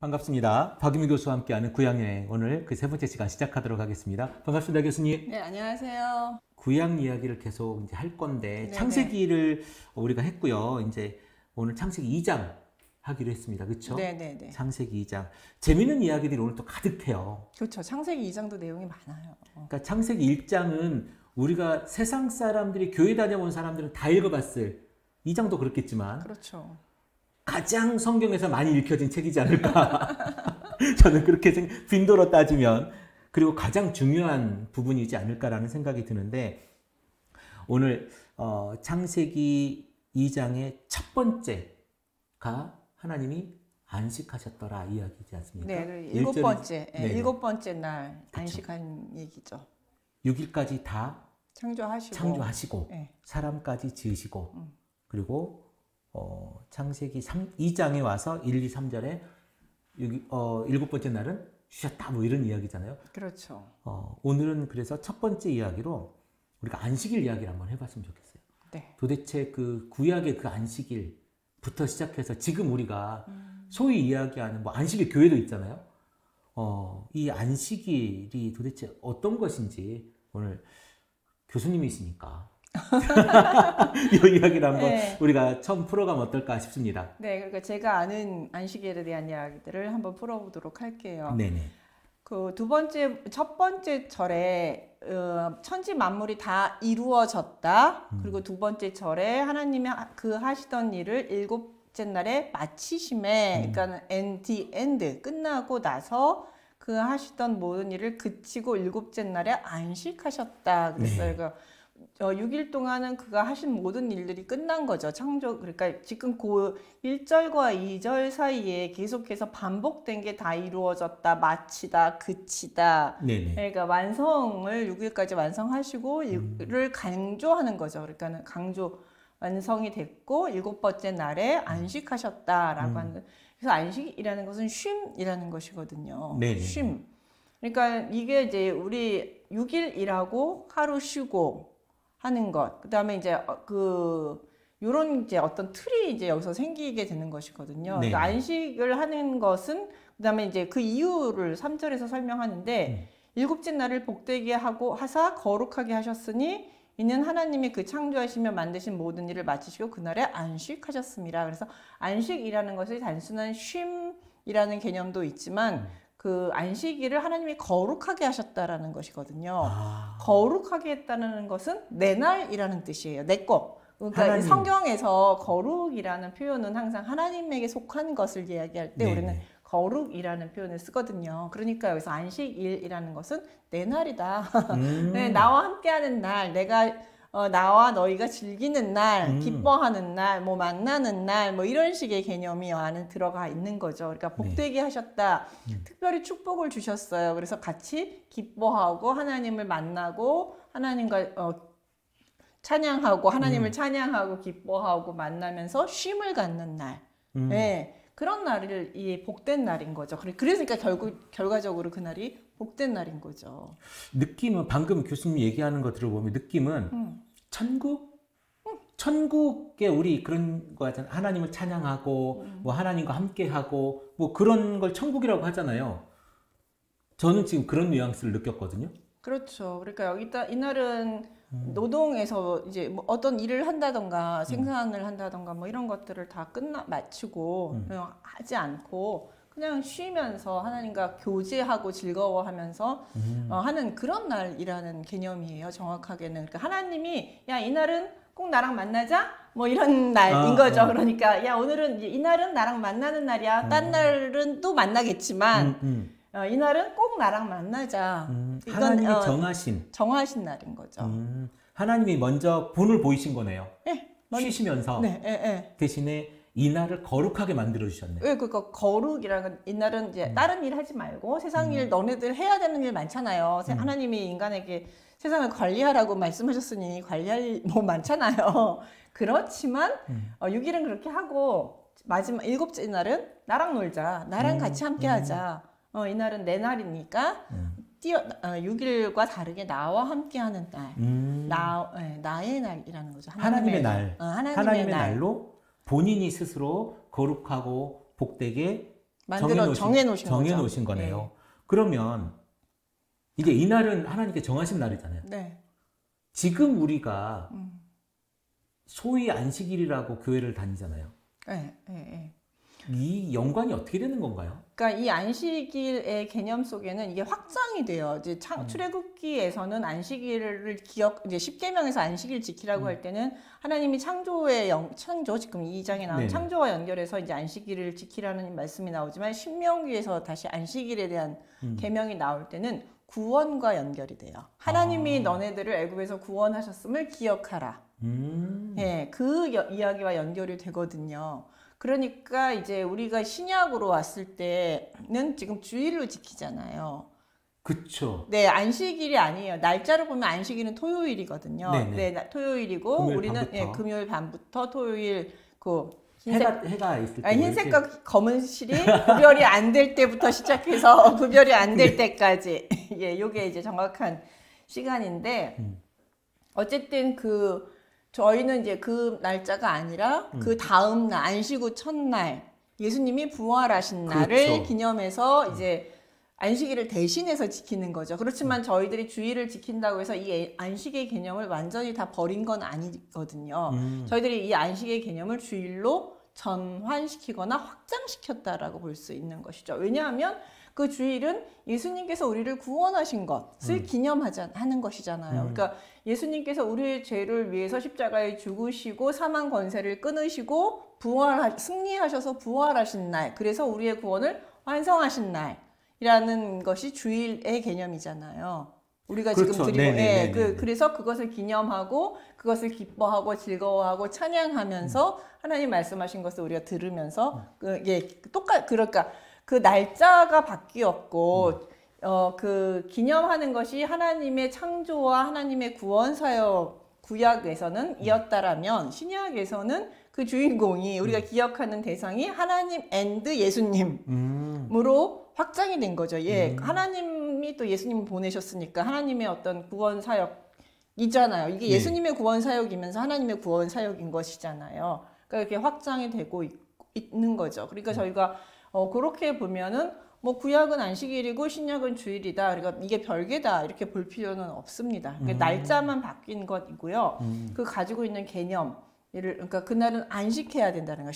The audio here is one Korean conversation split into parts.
반갑습니다. 박유미 교수와 함께하는 구약여행, 오늘 그 세 번째 시간 시작하도록 하겠습니다. 반갑습니다, 교수님. 네, 안녕하세요. 구약 이야기를 계속 이제 할 건데, 네네. 창세기를 우리가 했고요. 이제 오늘 창세기 2장 하기로 했습니다. 그렇죠? 네네네. 창세기 2장. 재밌는 이야기들이 오늘 또 가득해요. 그렇죠. 창세기 2장도 내용이 많아요. 그러니까 창세기 1장은 우리가 세상 사람들이 교회 다녀온 사람들은 다 읽어봤을, 2장도 그렇겠지만 그렇죠. 가장 성경에서 많이 읽혀진 책이지 않을까. 저는 그렇게 빈도로 따지면, 그리고 가장 중요한 부분이지 않을까라는 생각이 드는데, 오늘 창세기 2장의 첫 번째가 하나님이 안식하셨더라 이야기지 않습니까? 네, 일곱 번째, 네. 일곱 번째 날 그쵸. 안식한 얘기죠. 6일까지 다 창조하시고, 네. 사람까지 지으시고, 그리고 창세기 2장에 와서 1, 2, 3절에 일곱 번째 날은 쉬었다, 뭐 이런 이야기잖아요. 그렇죠. 오늘은 그래서 첫 번째 이야기로 우리가 안식일 이야기를 한번 해봤으면 좋겠어요. 네. 도대체 그 구약의 그 안식일부터 시작해서 지금 우리가 소위 이야기하는 뭐 안식일 교회도 있잖아요. 이 안식일이 도대체 어떤 것인지 오늘 교수님이시니까 이 이야기를 한번 네. 우리가 처음 풀어가면 어떨까 싶습니다. 네, 그러니까 제가 아는 안식일에 대한 이야기들을 한번 풀어보도록 할게요. 네네. 첫 번째 절에 천지 만물이 다 이루어졌다. 그리고 두 번째 절에 하나님이 그 하시던 일을 일곱째 날에 마치심에, 그러니까 the end 끝나고 나서 그 하시던 모든 일을 그치고 일곱째 날에 안식하셨다. 그랬어요. 네. 그러니까 6일 동안은 그가 하신 모든 일들이 끝난 거죠. 창조, 그러니까 지금 그 1절과 2절 사이에 계속해서 반복된 게 다 이루어졌다, 마치다, 그치다. 네네. 그러니까 완성을 6일까지 완성하시고 일을 강조하는 거죠. 그러니까 강조, 완성이 됐고 일곱 번째 날에 안식하셨다라고 하는. 그래서 안식이라는 것은 쉼이라는 것이거든요. 네네. 쉼. 그러니까 이게 이제 우리 6일 일하고 하루 쉬고 하는 것. 그다음에 이제 요런 이제 어떤 틀이 이제 여기서 생기게 되는 것이거든요. 네. 그러니까 안식을 하는 것은 그다음에 이제 그 이유를 3절에서 설명하는데 일곱째 날을 복되게 하고 하사 거룩하게 하셨으니 이는 하나님이 그 창조하시며 만드신 모든 일을 마치시고 그날에 안식하셨습니다. 그래서 안식이라는 것이 단순한 쉼이라는 개념도 있지만 그 안식일을 하나님이 거룩하게 하셨다라는 것이거든요. 거룩하게 했다는 것은 내 날이라는 뜻이에요. 내 것. 그러니까 하나님. 성경에서 거룩이라는 표현은 항상 하나님에게 속한 것을 이야기할 때 네네. 우리는 거룩이라는 표현을 쓰거든요. 그러니까 여기서 안식일이라는 것은 내 날이다. 네, 나와 함께하는 날, 내가 나와 너희가 즐기는 날, 기뻐하는 날, 뭐 만나는 날, 뭐 이런 식의 개념이 안에 들어가 있는 거죠. 그러니까 복되게 하셨다. 특별히 축복을 주셨어요. 그래서 같이 기뻐하고 하나님을 만나고 하나님과 찬양하고 하나님을 찬양하고 기뻐하고 만나면서 쉼을 갖는 날. 네, 그런 날을 이 복된 날인 거죠. 그래서 그러니까 결과적으로 그날이 복된 날인 거죠. 느낌은 방금 교수님 얘기하는 거 들어보면 느낌은 천국? 천국에 우리 그런 거 하잖아요. 하나님을 찬양하고 뭐 하나님과 함께하고 뭐 그런 걸 천국이라고 하잖아요. 저는 지금 그런 뉘앙스를 느꼈거든요. 그렇죠. 그러니까 이날은 노동에서 이제 뭐 어떤 일을 한다던가 생산을 한다던가 뭐 이런 것들을 다 마치고 하지 않고 그냥 쉬면서 하나님과 교제하고 즐거워하면서 하는 그런 날이라는 개념이에요. 정확하게는. 그러니까 하나님이 야, 이날은 꼭 나랑 만나자? 뭐 이런 날인 거죠. 그러니까 야, 오늘은 이날은 나랑 만나는 날이야. 딴 날은 또 만나겠지만 이날은 꼭 나랑 만나자. 이건 하나님이 정하신 날인 거죠. 하나님이 먼저 본을 보이신 거네요. 네, 쉬시면서 대신에 이 날을 거룩하게 만들어 주셨네요. 왜 그러니까 거룩이라는 건 이날은 이제 다른 일 하지 말고 세상 일 너네들 해야 되는 일 많잖아요. 하나님이 인간에게 세상을 관리하라고 말씀하셨으니 관리할 일 뭐 많잖아요. 그렇지만 6일은 그렇게 하고 마지막 일곱째 날은 나랑 놀자. 나랑 같이 함께 하자. 이날은 내 날이니까 6일과 다르게 나와 함께하는 날, 나의 날이라는 거죠. 하나님의 날, 하나님의 날로 본인이 스스로 거룩하고 복되게 정해놓으신 거네요. 네. 그러면 이제 이날은 하나님께 정하신 날이잖아요. 네. 지금 우리가 소위 안식일이라고 교회를 다니잖아요. 네, 네, 네. 이 연관이 어떻게 되는 건가요? 그러니까 이 안식일의 개념 속에는 이게 확장이 돼요. 이제 출애굽기에서는 안식일을 이제 십계명에서 안식일 지키라고 할 때는 하나님이 창조 지금 2장에 나온 네네. 창조와 연결해서 이제 안식일을 지키라는 말씀이 나오지만 신명기에서 다시 안식일에 대한 계명이 나올 때는 구원과 연결이 돼요. 하나님이 너네들을 애굽에서 구원하셨음을 기억하라. 예, 그 이야기와 연결이 되거든요. 그러니까 이제 우리가 신약으로 왔을 때는 지금 주일로 지키잖아요. 그쵸. 네, 안식일이 아니에요. 날짜로 보면 안식일은 토요일이거든요. 네네. 네, 토요일이고 금요일 우리는 밤부터. 예, 금요일 밤부터 토요일 그 해가 있을 때 흰색과 검은 실이 구별이 안 될 때부터 시작해서 구별이 안 될 때까지 예, 요게 이제 정확한 시간인데 어쨌든 저희는 이제 그 날짜가 아니라 그 다음 날 안식 후 첫날 예수님이 부활하신 날을 그렇죠. 기념해서 이제 안식일을 대신해서 지키는 거죠. 그렇지만 저희들이 주일을 지킨다고 해서 이 안식의 개념을 완전히 다 버린 건 아니거든요. 저희들이 이 안식의 개념을 주일로 전환시키거나 확장시켰다라고 볼 수 있는 것이죠. 왜냐하면 그 주일은 예수님께서 우리를 구원하신 것을 기념하는 것이잖아요. 그러니까 예수님께서 우리의 죄를 위해서 십자가에 죽으시고 사망 권세를 끊으시고 승리하셔서 부활하신 날, 그래서 우리의 구원을 완성하신 날이라는 것이 주일의 개념이잖아요. 우리가 그렇죠. 지금 드리고, 예, 그래서 그것을 기념하고 그것을 기뻐하고 즐거워하고 찬양하면서 하나님 말씀하신 것을 우리가 들으면서 그러니까 그 날짜가 바뀌었고 그 기념하는 것이 하나님의 창조와 하나님의 구원 사역 구약에서는 이었다라면 신약에서는 그 주인공이 우리가 기억하는 대상이 하나님 앤드 예수님으로 확장이 된 거죠. 예, 하나님이 또 예수님을 보내셨으니까 하나님의 어떤 구원 사역이잖아요. 이게 예수님의 구원 사역이면서 하나님의 구원 사역인 것이잖아요. 그러니까 이렇게 확장이 되고 있는 거죠. 그러니까 저희가 그렇게 보면은 뭐 구약은 안식일이고 신약은 주일이다. 그러니까 이게 별개다 이렇게 볼 필요는 없습니다. 그러니까 날짜만 바뀐 것이고요. 그 가지고 있는 개념, 그러니까 그날은 안식해야 된다는 거.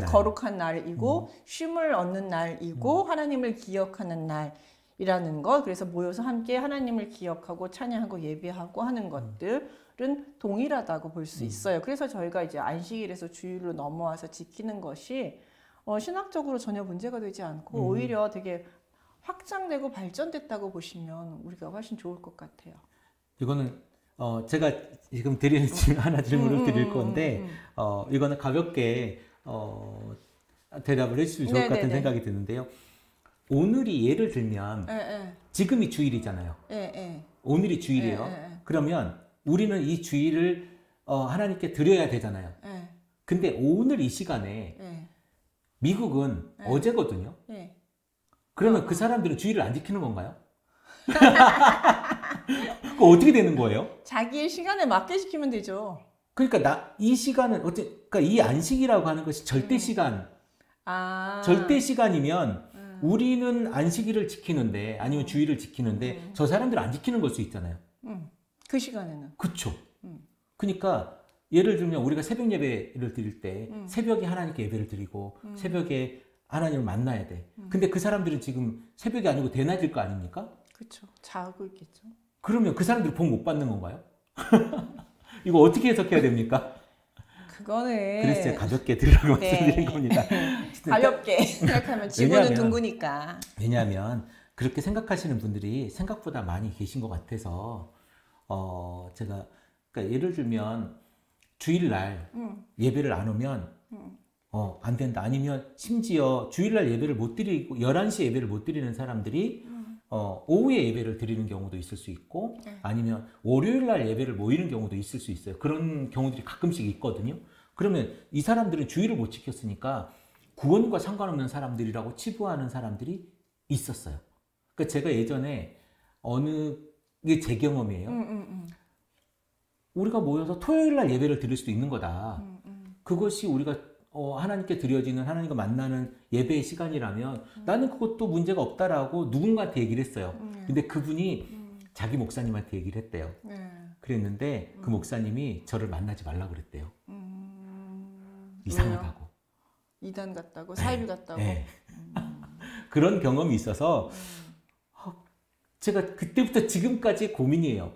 거룩한 날이고 쉼을 얻는 날이고 하나님을 기억하는 날이라는 것. 그래서 모여서 함께 하나님을 기억하고 찬양하고 예배하고 하는 것들은 동일하다고 볼 수 있어요. 그래서 저희가 이제 안식일에서 주일로 넘어와서 지키는 것이 신학적으로 전혀 문제가 되지 않고 오히려 되게 확장되고 발전됐다고 보시면 우리가 훨씬 좋을 것 같아요. 이거는 제가 지금 드리는 하나 질문을 드릴 건데 이거는 가볍게 대답을 해주시면 좋을 것 같은 생각이 드는데요. 오늘이 예를 들면 지금이 주일이잖아요. 오늘이 주일이에요. 그러면 우리는 이 주일을 하나님께 드려야 되잖아요. 근데 오늘 이 시간에 미국은 어제거든요. 그러면 그 사람들은 주일을 안 지키는 건가요? 그거 어떻게 되는 거예요? 자기의 시간에 맞게 지키면 되죠. 그러니까 이 시간은 그러니까 이 안식이라고 하는 것이 절대 시간. 절대 시간이면 우리는 안식일을 지키는데 아니면 주일을 지키는데 저 사람들은 안 지키는 걸 수 있잖아요. 그 시간에는. 그렇죠. 그러니까 예를 들면 우리가 새벽 예배를 드릴 때 새벽에 하나님께 예배를 드리고 새벽에 하나님을 만나야 돼. 근데 그 사람들은 지금 새벽이 아니고 대낮일 거 아닙니까? 그렇죠. 자고 있겠죠. 그러면 그 사람들이 복 못 받는 건가요? 이거 어떻게 해석해야 됩니까? 그거는 그래서 제가 가볍게 들으라고 말씀드린 겁니다. 가볍게 생각하면 지구는 둥그니까. 왜냐하면 그렇게 생각하시는 분들이 생각보다 많이 계신 것 같아서 제가 그러니까 예를 들면 주일날 예배를 안 오면 안 된다. 아니면 심지어 주일날 예배를 못 드리고 11시 예배를 못 드리는 사람들이 오후에 예배를 드리는 경우도 있을 수 있고 아니면 월요일날 예배를 모이는 경우도 있을 수 있어요. 그런 경우들이 가끔씩 있거든요. 그러면 이 사람들은 주일을 못 지켰으니까 구원과 상관없는 사람들이라고 치부하는 사람들이 있었어요. 그러니까 제가 예전에 이게 제 경험이에요. 우리가 모여서 토요일날 예배를 드릴 수도 있는 거다. 그것이 우리가 하나님께 드려지는 하나님과 만나는 예배의 시간이라면 나는 그것도 문제가 없다라고 누군가한테 얘기를 했어요. 근데 그분이 자기 목사님한테 얘기를 했대요. 그랬는데 그 목사님이 저를 만나지 말라 그랬대요. 이상하다고. 왜요? 이단 같다고? 사이비 같다고? 네. 그런 경험이 있어서 제가 그때부터 지금까지 고민이에요.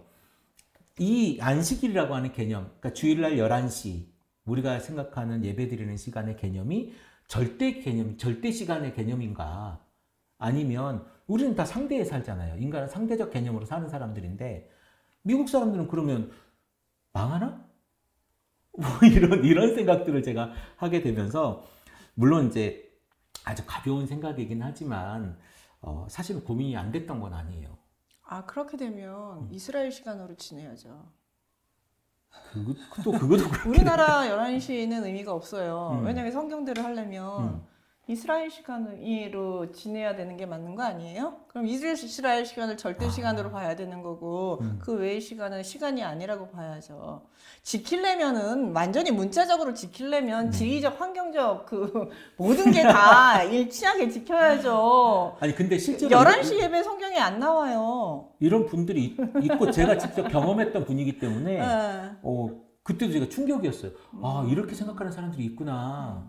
이 안식일이라고 하는 개념, 그러니까 주일날 11시 우리가 생각하는 예배드리는 시간의 개념이 절대 개념, 절대 시간의 개념인가? 아니면 우리는 다 상대에 살잖아요. 인간은 상대적 개념으로 사는 사람들인데 미국 사람들은 그러면 망하나? 뭐 이런 생각들을 제가 하게 되면서 물론 이제 아주 가벼운 생각이긴 하지만 사실은 고민이 안 됐던 건 아니에요. 아, 그렇게 되면 이스라엘 시간으로 지내야죠. 그것도 그렇게 우리나라 11시는 의미가 없어요. 왜냐면 성경대로 하려면 이스라엘 시간으로 지내야 되는 게 맞는 거 아니에요? 그럼 이스라엘 시간을 절대 시간으로 봐야 되는 거고 그 외의 시간은 시간이 아니라고 봐야죠. 지키려면은 완전히 문자적으로 지키려면 지리적, 환경적 그 모든 게 다 일치하게 지켜야죠. 아니 근데 실제로 11시 예배 성경에 안 나와요. 이런 분들이 있고 제가 직접 경험했던 분이기 때문에 그때도 제가 충격이었어요. 아, 이렇게 생각하는 사람들이 있구나.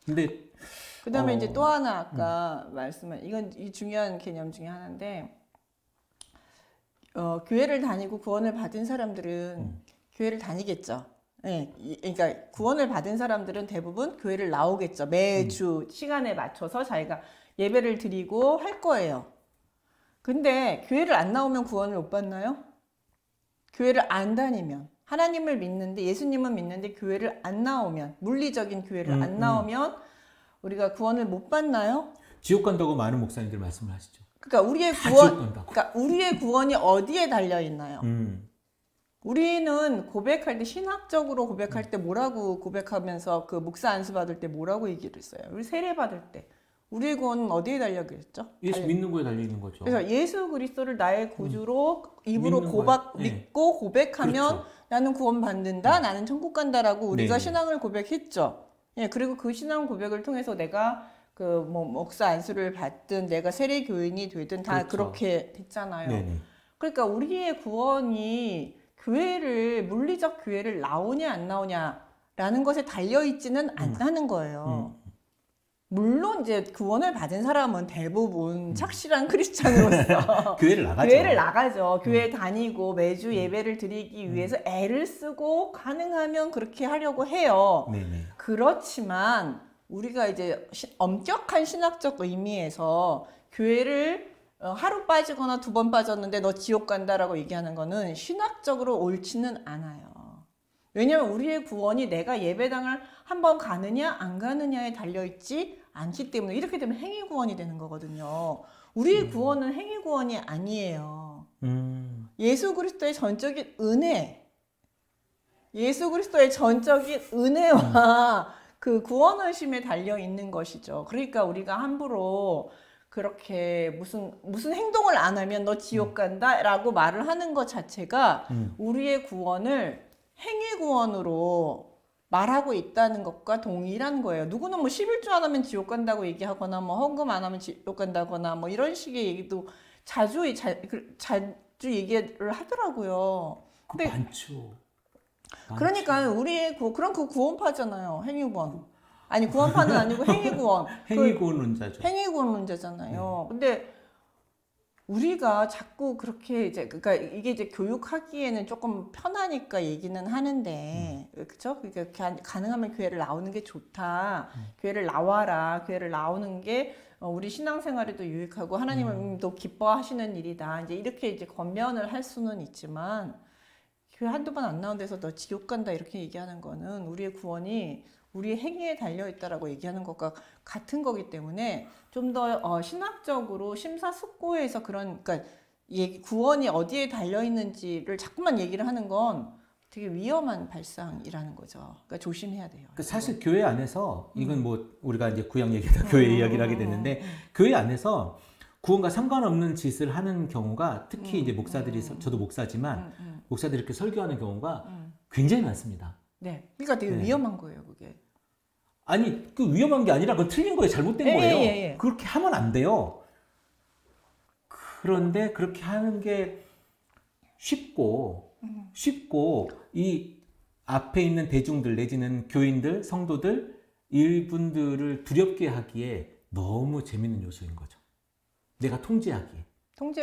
근데 그다음에 이제 또 하나 아까 말씀한 이건 이 중요한 개념 중에 하나인데 교회를 다니고 구원을 받은 사람들은 교회를 다니겠죠. 네, 그러니까 구원을 받은 사람들은 대부분 교회를 나오겠죠. 매주 시간에 맞춰서 자기가 예배를 드리고 할 거예요. 근데 교회를 안 나오면 구원을 못 받나요? 교회를 안 다니면 하나님을 믿는데 예수님은 믿는데 교회를 안 나오면 물리적인 교회를 안 나오면 우리가 구원을 못 받나요? 지옥 간다고 많은 목사님들 말씀을 하시죠. 그러니까 우리의 그러니까 우리의 구원이 어디에 달려 있나요? 우리는 고백할 때 신학적으로 고백할 때 뭐라고 고백하면서 그 목사 안수 받을 때 뭐라고 얘기를 했어요? 우리 세례 받을 때 우리의 구원은 어디에 달려 있죠? 예수 믿는 거에 달려 있는 거죠. 그래서 예수 그리스도를 나의 구주로 입으로 믿고 고백하면 그렇죠. 나는 구원 받는다, 나는 천국 간다라고 우리가 네네. 신앙을 고백했죠. 예, 그리고 그 신앙 고백을 통해서 내가 그 뭐 목사 안수를 받든 내가 세례 교인이 되든 다 그렇죠. 그렇게 됐잖아요. 네네. 그러니까 우리의 구원이 교회를 물리적 교회를 나오냐 안 나오냐라는 것에 달려 있지는 않다는 거예요. 물론 이제 구원을 받은 사람은 대부분 착실한 크리스찬으로서 교회를 나가죠. 교회를 나가죠. 교회 다니고 매주 예배를 드리기 위해서 애를 쓰고 가능하면 그렇게 하려고 해요. 네네. 그렇지만 우리가 이제 엄격한 신학적 의미에서 교회를 하루 빠지거나 2번 빠졌는데 너 지옥 간다라고 얘기하는 거는 신학적으로 옳지는 않아요. 왜냐면 우리의 구원이 내가 예배당을 한번 가느냐 안 가느냐에 달려있지 않기 때문에 이렇게 되면 행위 구원이 되는 거거든요. 우리의 구원은 행위 구원이 아니에요. 예수 그리스도의 전적인 은혜, 예수 그리스도의 전적인 은혜와 그 구원의심에 달려 있는 것이죠. 그러니까 우리가 함부로 그렇게 무슨 행동을 안 하면 너 지옥 간다라고 말을 하는 것 자체가 우리의 구원을 행위 구원으로 말하고 있다는 것과 동일한 거예요. 누구는 뭐 11조 안 하면 지옥 간다고 얘기하거나 뭐 헌금 안 하면 지옥 간다거나 뭐 이런 식의 얘기도 자주 얘기를 하더라고요. 근데 많죠. 그러니까 우리의 그런 그 구원파잖아요. 행위 구원. 아니 구원파는 아니고 행위 구원. 행위 구원론자죠. 행위 구원론자잖아요. 근데 우리가 자꾸 그렇게 이제 그러니까 이게 이제 교육하기에는 조금 편하니까 얘기는 하는데 그렇죠? 그러니까 가능하면 교회를 나오는 게 좋다. 교회를 나와라. 교회를 나오는 게 우리 신앙생활에도 유익하고 하나님도 기뻐하시는 일이다. 이제 이렇게 이제 권면을 할 수는 있지만 교회 한두 번 안 나온 데서 너 지옥 간다 이렇게 얘기하는 거는 우리의 구원이 우리의 행위에 달려있다라고 얘기하는 것과 같은 거기 때문에 좀 더 신학적으로 심사숙고해서 그러니까 구원이 어디에 달려있는지를 자꾸만 얘기를 하는 건 되게 위험한 발상이라는 거죠. 그러니까 조심해야 돼요. 사실 교회 안에서 이건 뭐 우리가 이제 구약 얘기다 교회 이야기를 하게 됐는데 교회 안에서 구원과 상관없는 짓을 하는 경우가 특히 이제 목사들이 저도 목사지만 목사들이 이렇게 설교하는 경우가 굉장히 많습니다. 네, 그러니까 되게 위험한 거예요, 그게. 아니 그 위험한 게 아니라 그건 틀린 거예요. 잘못된 예, 거예요. 예, 예. 그렇게 하면 안 돼요. 그런데 그렇게 하는 게 쉽고 이 앞에 있는 대중들 내지는 교인들, 성도들 이분들을 두렵게 하기에 너무 재밌는 요소인 거죠. 내가 통제하기에.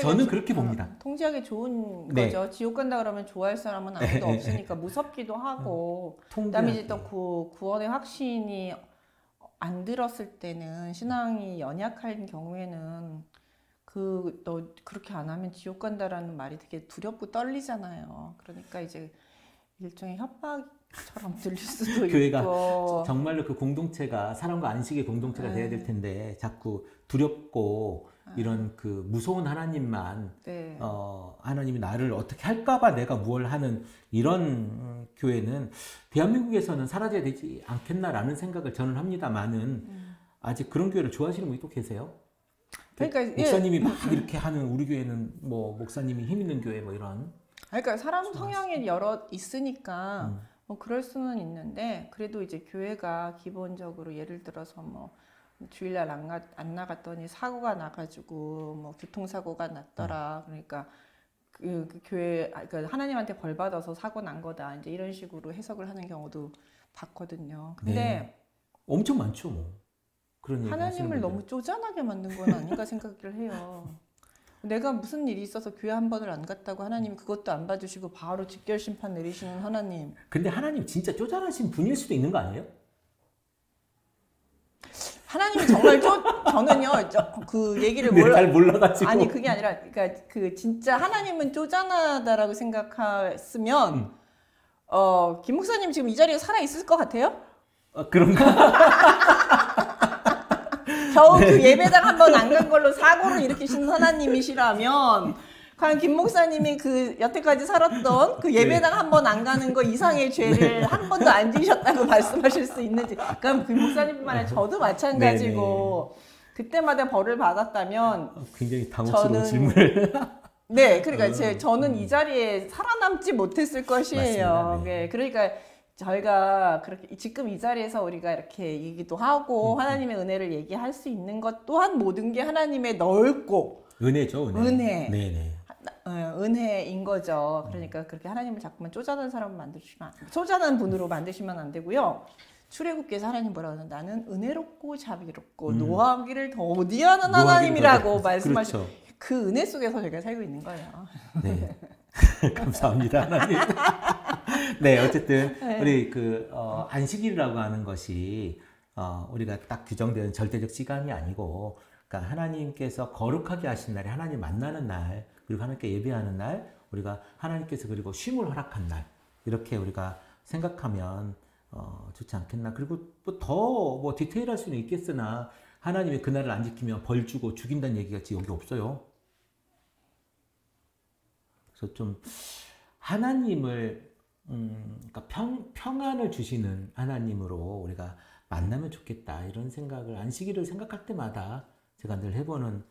저는 그렇게 봅니다. 통제하기 좋은 네. 거죠. 지옥 간다 그러면 좋아할 사람은 아무도 없으니까 무섭기도 하고. 그다음에 이제 또 구원의 확신이 안 들었을 때는 신앙이 연약한 경우에는 너 그렇게 안 하면 지옥 간다라는 말이 되게 두렵고 떨리잖아요. 그러니까 이제 일종의 협박처럼 들릴 수도 교회가 있고. 정말로 그 공동체가 사랑과 안식의 공동체가 돼야 될 텐데 자꾸 두렵고 이런 그 무서운 하나님만 네. 하나님이 나를 어떻게 할까봐 내가 뭘 하는 이런 교회는 대한민국에서는 사라져야 되지 않겠나라는 생각을 저는 합니다만은 아직 그런 교회를 좋아하시는 분이 또 계세요. 그러니까 목사님이 막 이렇게 하는 우리 교회는 뭐 목사님이 힘 있는 교회 뭐 이런. 그러니까 사람 성향이 여러 있으니까 뭐 그럴 수는 있는데 그래도 이제 교회가 기본적으로 예를 들어서 뭐 주일날 안 나갔더니 사고가 나가지고 뭐 교통사고가 났더라. 그러니까 그 교회 그러니까 하나님한테 벌 받아서 사고 난 거다. 이제 이런 식으로 해석을 하는 경우도 봤거든요. 근데 네. 엄청 많죠, 뭐. 그런 얘기 하나님을 너무 쪼잔하게 만든 건 아닌가 생각을 해요. 내가 무슨 일이 있어서 교회 한 번을 안 갔다고 하나님이 그것도 안 봐주시고 바로 직결 심판 내리시는 하나님. 근데 하나님 진짜 쪼잔하신 분일 수도 있는 거 아니에요? 하나님이 정말 저는요 그 얘기를 잘 몰라가지고. 아니 그게 아니라 그러니까 그 진짜 하나님은 쪼잔하다라고 생각했으면 김 목사님 지금 이 자리에 살아 있을 것 같아요? 그런가? 겨우 그 예배당 한 번 안 간 걸로 사고를 일으키신 하나님이시라면 과연 김 목사님이 그 여태까지 살았던 그 예배당 한 번 안 가는 거 이상의 죄를 한 번도 안 지으셨다고 말씀하실 수 있는지. 그럼 김 목사님뿐만 아니라 저도 마찬가지고 그때마다 벌을 받았다면 굉장히 당혹스러운 질문을. 네, 그러니까 저는 이 자리에 살아남지 못했을 것이에요. 맞습니다. 네. 네, 그러니까 저희가 그렇게 지금 이 자리에서 우리가 이렇게 얘기도 하고 하나님의 은혜를 얘기할 수 있는 것 또한 모든 게 하나님의 넓고 은혜죠, 은혜. 네네. 은혜인 거죠. 그러니까 그렇게 하나님을 자꾸만 쪼잔한 사람을 쪼잔한 분으로 만드시면 안 되고요. 출애굽기에서 하나님 뭐라 그러는 나는 은혜롭고 자비롭고 노하기를 더디하는 하나님이라고 말씀하시죠. 그렇죠. 그 은혜 속에서 저희가 살고 있는 거예요. 네. 감사합니다, 하나님. 네, 어쨌든 우리 안식일이라고 하는 것이 우리가 딱 규정된 절대적 시간이 아니고, 그러니까 하나님께서 거룩하게 하신 날이 하나님 만나는 날, 그리고 하나님께 예배하는 날, 우리가 하나님께서 그리고 쉼을 허락한 날, 이렇게 우리가 생각하면 좋지 않겠나. 그리고 더 디테일할 수는 있겠으나 하나님이 그날을 안 지키면 벌 주고 죽인다는 얘기가 여기 없어요. 그래서 좀 하나님을 그러니까 평안을 주시는 하나님으로 우리가 만나면 좋겠다, 이런 생각을 안식일을 생각할 때마다 제가 늘 해보는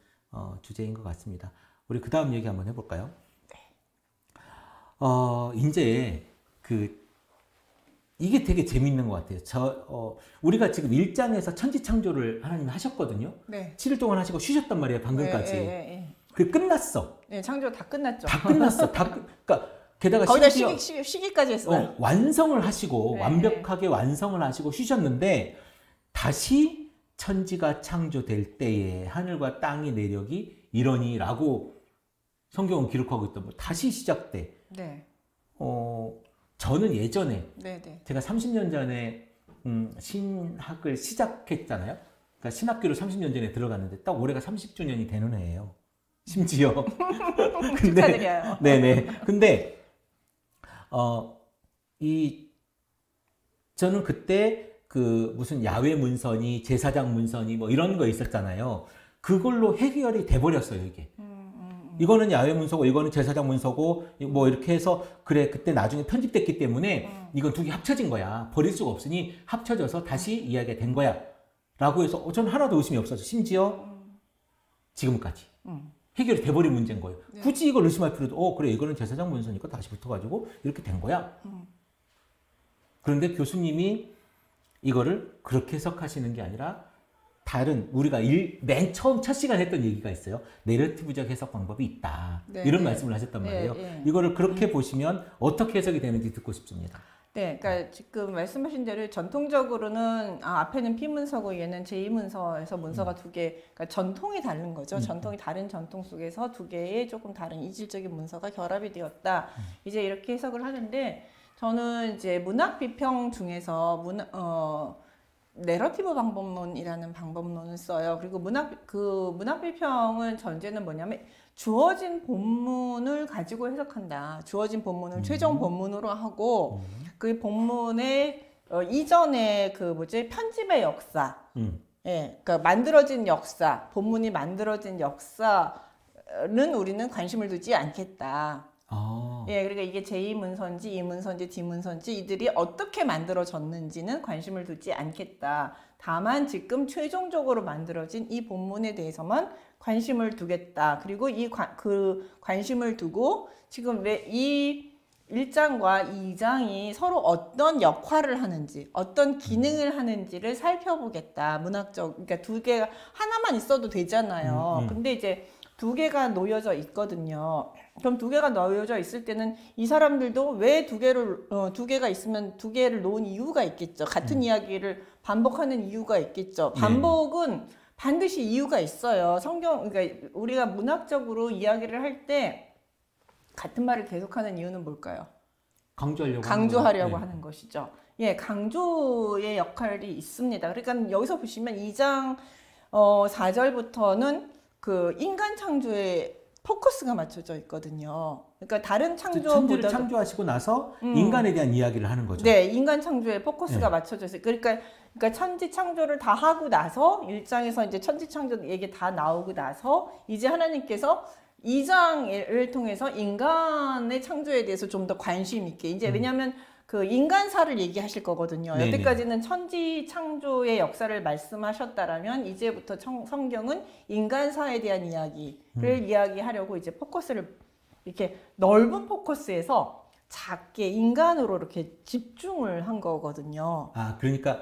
주제인 것 같습니다. 우리 그 다음 얘기 한번 해볼까요? 이제 이게 되게 재밌는 것 같아요. 우리가 지금 1장에서 천지창조를 하나님이 하셨거든요. 네. 7일 동안 하시고 쉬셨단 말이에요, 방금까지. 그게 끝났어. 네, 창조 다 끝났죠. 다 끝났어. 그러니까 게다가 거기다 쉬기까지 했어요. 완성을 하시고 네. 완벽하게 완성을 하시고 쉬셨는데 다시 천지가 창조될 때에 하늘과 땅의 내력이 이러니라고 성경은 기록하고 있던 거 다시 시작돼. 네. 저는 예전에 네. 제가 30년 전에 신학을 시작했잖아요. 그러니까 신학교를 30년 전에 들어갔는데 딱 올해가 30주년이 되는 해예요. 심지어. 축하드려요. 네네. 근데 저는 그때 무슨 야외 문서니 제사장 문서니 뭐 이런 거 있었잖아요. 그걸로 해결이 돼버렸어요, 이게. 이거는 야외 문서고 이거는 제사장 문서고 뭐 이렇게 해서 그래 그때 나중에 편집됐기 때문에 이건 두 개 합쳐진 거야. 버릴 수가 없으니 합쳐져서 다시 이야기가 된 거야. 라고 해서 저는 하나도 의심이 없었죠. 심지어 지금까지. 해결이 돼버린 문제인 거예요. 네. 굳이 이걸 의심할 필요도 그래 이거는 제사장 문서니까 다시 붙어가지고 이렇게 된 거야. 그런데 교수님이 이거를 그렇게 해석하시는 게 아니라 다른 우리가 맨 처음 첫 시간 했던 얘기가 있어요. 내러티브적 해석 방법이 있다. 네, 이런 네. 말씀을 하셨단 말이에요. 네. 이거를 그렇게 보시면 어떻게 해석이 되는지 듣고 싶습니다. 네, 그러니까 지금 말씀하신 대로 전통적으로는 앞에는 P문서고 얘는 제2문서에서 문서가 두 개, 그러니까 전통이 다른 거죠. 전통이 다른 전통 속에서 두 개의 조금 다른 이질적인 문서가 결합이 되었다. 이제 이렇게 해석을 하는데 저는 이제 문학 비평 중에서 내러티브 방법론이라는 방법론을 써요. 그리고 문학 비평은 전제는 뭐냐면 주어진 본문을 가지고 해석한다. 주어진 본문을 최종 본문으로 하고 그 본문의 이전에 편집의 역사, 예, 그러니까 만들어진 역사, 본문이 만들어진 역사는 우리는 관심을 두지 않겠다. 예, 그러니까 이게 제2문서인지, 2문서인지, D문서인지 이들이 어떻게 만들어졌는지는 관심을 두지 않겠다. 다만 지금 최종적으로 만들어진 이 본문에 대해서만 관심을 두겠다. 그리고 그 관심을 두고 지금 왜 이 1장과 2장이 서로 어떤 역할을 하는지, 어떤 기능을 하는지를 살펴보겠다. 그러니까 두 개가 하나만 있어도 되잖아요. 근데 이제 두 개가 놓여져 있거든요. 그럼 두 개가 놓여져 있을 때는 이 사람들도 왜 두 개가 있으면 두 개를 놓은 이유가 있겠죠. 같은 이야기를 반복하는 이유가 있겠죠. 반복은 반드시 이유가 있어요. 그러니까 우리가 문학적으로 이야기를 할 때 같은 말을 계속하는 이유는 뭘까요? 강조하려고 하는 것이죠. 예, 강조의 역할이 있습니다. 그러니까 여기서 보시면 2장 4절부터는 그 인간 창조에 포커스가 맞춰져 있거든요. 그러니까 다른 천지를 창조하시고 나서 인간에 대한 이야기를 하는 거죠. 네, 인간 창조에 포커스가 맞춰져 있어요. 그러니까 천지 창조를 다 하고 나서 1장에서 이제 천지 창조 얘기 다 나오고 나서 이제 하나님께서 2장을 통해서 인간의 창조에 대해서 좀 더 관심 있게 이제 왜냐하면 그 인간사를 얘기하실 거거든요. 네네. 여태까지는 천지 창조의 역사를 말씀하셨다라면 이제부터 성경은 인간사에 대한 이야기를 이야기하려고 이제 포커스를 이렇게 넓은 포커스에서 작게 인간으로 이렇게 집중을 한 거거든요. 그러니까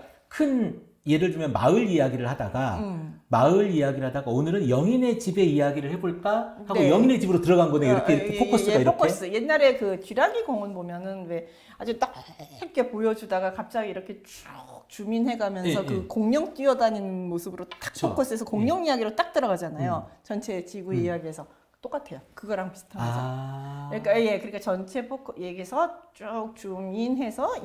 예를 들면 마을 이야기를 하다가 오늘은 영인의 집의 이야기를 해볼까 하고 네. 영인의 집으로 들어간 거네. 이렇게 포커스가 이렇게. 포커스. 옛날에 그 쥐라기 공원 보면은 왜 아주 넓게 보여주다가 갑자기 이렇게 쭉 줌인해가면서 그 공룡 뛰어다니는 모습으로 딱 그쵸. 포커스해서 공룡 이야기로 딱 들어가잖아요. 전체 지구 이야기에서 똑같아요. 그거랑 비슷한 거죠. 그러니까 전체 얘기에서 쭉 줌인해서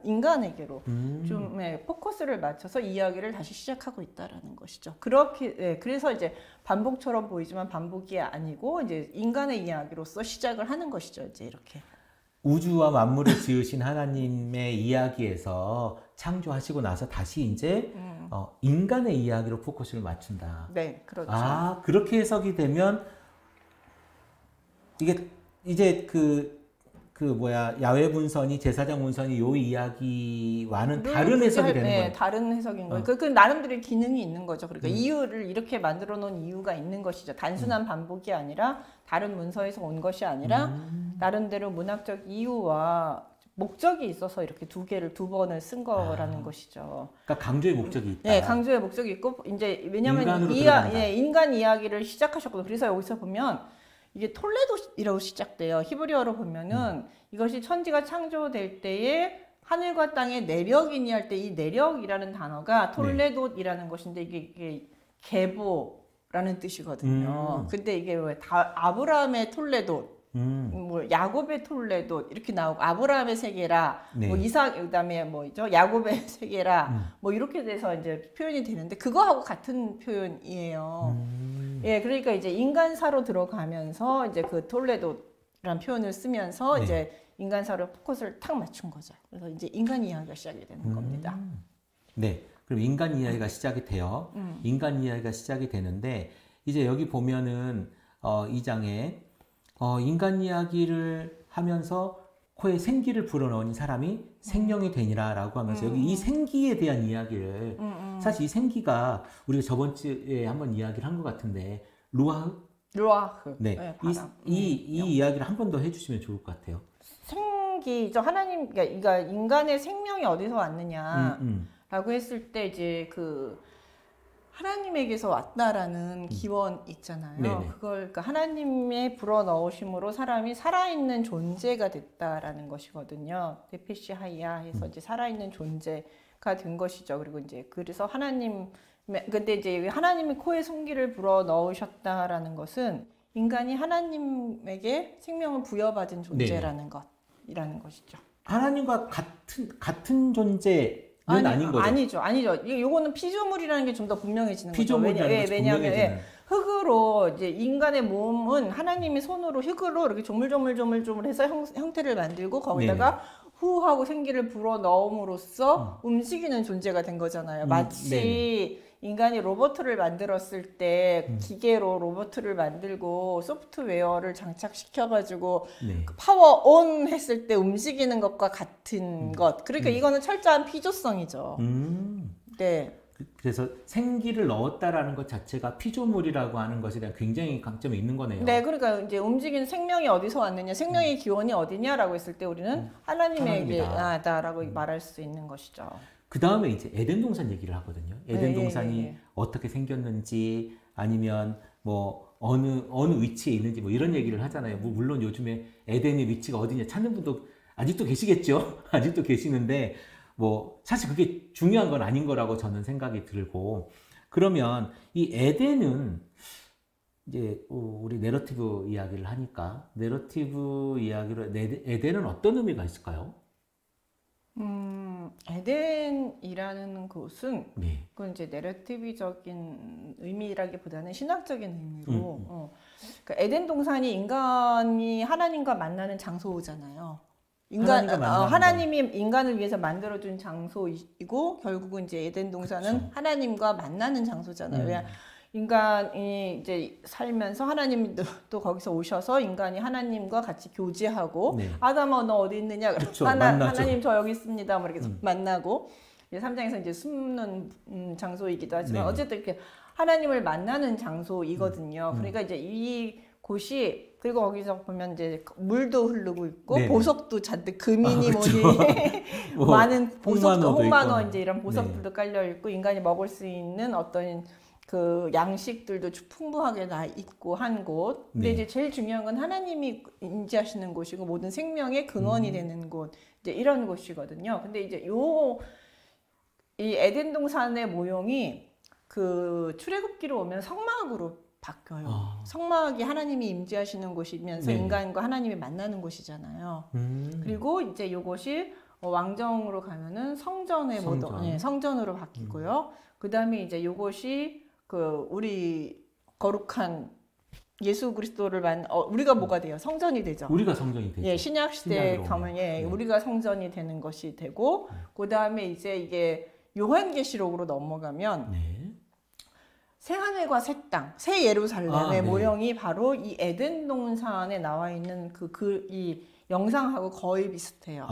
인간에게로 좀 포커스를 맞춰서 이야기를 다시 시작하고 있다라는 것이죠. 그렇게 그래서 이제 반복처럼 보이지만 반복이 아니고 이제 인간의 이야기로서 시작을 하는 것이죠. 이제 이렇게. 우주와 만물을 지으신 하나님의 이야기에서 창조하시고 나서 다시 이제 인간의 이야기로 포커스를 맞춘다. 네, 그렇죠. 그렇게 해석이 되면 이게 이제 야훼 문선이 제사장 문선이 요 이야기와는 다른 해석이 되는 거예요. 다른 해석인 거예요. 그 나름대로의 기능이 있는 거죠. 그러니까 이유를 이렇게 만들어 놓은 이유가 있는 것이죠. 단순한 반복이 아니라 다른 문서에서 온 것이 아니라 나름대로 문학적 이유와 목적이 있어서 이렇게 두 번을 쓴 거라는 것이죠. 그러니까 강조의 목적이 있다. 네, 강조의 목적이 있고 이제 왜냐하면 인간 이야기를 시작하셨거든요. 그래서 여기서 보면 이게 톨레도이라고 시작돼요. 히브리어로 보면은 이것이 천지가 창조될 때에 하늘과 땅의 내력이니 할 때 이 내력이라는 단어가 톨레도이라는 것인데 이게 계보라는 뜻이거든요. 근데 이게 왜 아브라함의 톨레도, 뭐 야곱의 톨레도 이렇게 나오고 아브라함의 세계라, 뭐 이삭 그다음에 야곱의 세계라, 뭐 이렇게 돼서 이제 표현이 되는데 그거하고 같은 표현이에요. 예, 그러니까 이제 인간사로 들어가면서 이제 그 톨레도라는 표현을 쓰면서 이제 인간사로 포커스를 탁 맞춘 거죠. 그래서 이제 인간 이야기가 시작이 되는 겁니다. 네, 그럼 인간 이야기가 시작이 돼요. 인간 이야기가 시작이 되는데 이제 여기 보면은 이 장에 인간 이야기를 하면서 코에 생기를 불어넣은 사람이 생명이 되니라라고 하면서 여기 이 생기에 대한 이야기를 사실 이 생기가 우리가 저번 주에 한번 이야기를 한 것 같은데 루아흐? 네, 이 이야기를 한 번 더 해주시면 좋을 것 같아요. 생기죠. 그러니까 인간의 생명이 어디서 왔느냐? 라고 했을 때 이제 그 하나님에게서 왔다라는 기원 있잖아요. 네네. 그걸 그러니까 하나님의 불어 넣으심으로 사람이 살아있는 존재가 됐다라는 것이거든요. 네페시 하이야 해서 이제 살아있는 존재가 된 것이죠. 그리고 이제 그래서 근데 이제 하나님이 코에 송기를 불어 넣으셨다라는 것은 인간이 하나님에게 생명을 부여받은 존재라는 것이라는 것이죠. 하나님과 같은 존재는 아닌 거죠? 아니죠. 요거는 피조물이라는 게 좀 더 분명해지는 거죠. 피조물이라는 게 왜냐하면 흙으로 이제 인간의 몸은 하나님이 손으로 흙으로 이렇게 조물조물해서 형태를 만들고 거기다가 후 하고 생기를 불어 넣음으로써 움직이는 존재가 된 거잖아요. 마치 인간이 로봇을 만들었을 때 기계로 로봇을 만들고 소프트웨어를 장착시켜가지고 파워 온 했을 때 움직이는 것과 같은 것. 그러니까 이거는 철저한 피조성이죠. 네. 그래서 생기를 넣었다라는 것 자체가 피조물이라고 하는 것에 대한 굉장히 강점이 있는 거네요. 네, 그러니까 이제 움직이는 생명이 어디서 왔느냐, 생명의 기원이 어디냐라고 했을 때 우리는 하나님에게다라고 말할 수 있는 것이죠. 그 다음에 이제 에덴 동산 얘기를 하거든요. 에덴 동산이 어떻게 생겼는지 아니면 뭐 어느 위치에 있는지 뭐 이런 얘기를 하잖아요. 뭐 물론 요즘에 에덴의 위치가 어디냐 찾는 분도 아직도 계시겠죠. 아직도 계시는데 뭐 사실 그게 중요한 건 아닌 거라고 저는 생각이 들고, 그러면 이 에덴은 이제 우리 내러티브 이야기를 하니까 내러티브 이야기로 에덴은 어떤 의미가 있을까요? 에덴이라는 곳은 그건 이제 내러티브적인 의미라기보다는 신학적인 의미로 그러니까 에덴 동산이 인간이 하나님과 만나는 장소잖아요. 하나님이 인간을 위해서 만들어준 장소이고 결국은 이제 에덴 동산은 그렇죠. 하나님과 만나는 장소잖아요. 왜 인간이 이제 살면서 하나님도 또 거기서 오셔서 인간이 하나님과 같이 교제하고 아담아 너 어디 있느냐? 그렇죠. 하나님 저 여기 있습니다. 뭐 이렇게 만나고 3장에서 이제 숨는 장소이기도 하지만 어쨌든 이렇게 하나님을 만나는 장소이거든요. 그러니까 이제 이 곳이 그리고 거기서 보면 이제 물도 흐르고 있고 보석도 잔뜩 금이니 그렇죠. 뭐니 많은 보석도 홍만어 있고. 이제 이런 보석들도 깔려 있고 인간이 먹을 수 있는 어떤 그 양식들도 풍부하게 다 있고 한 곳. 근데 이제 제일 중요한 건 하나님이 임재하시는 곳이고 모든 생명의 근원이 되는 곳. 이제 이런 곳이거든요. 근데 이제 이 에덴 동산의 모형이 그 출애굽기로 오면 성막으로 바뀌어요. 성막이 하나님이 임재하시는 곳이면서 인간과 하나님이 만나는 곳이잖아요. 그리고 이제 이곳이 왕정으로 가면은 성전으로 바뀌고요. 그 다음에 이제 이곳이 그 우리 거룩한 예수 그리스도를 우리가 뭐가 돼요? 성전이 되죠. 우리가 성전이 되죠. 신약 시대에 가면 우리가 성전이 되는 것이 되고 그 다음에 이제 이게 요한계시록으로 넘어가면 새하늘과 새 땅, 새 예루살렘의 모형이 바로 이 에덴 동산에 나와 있는 이 영상하고 거의 비슷해요.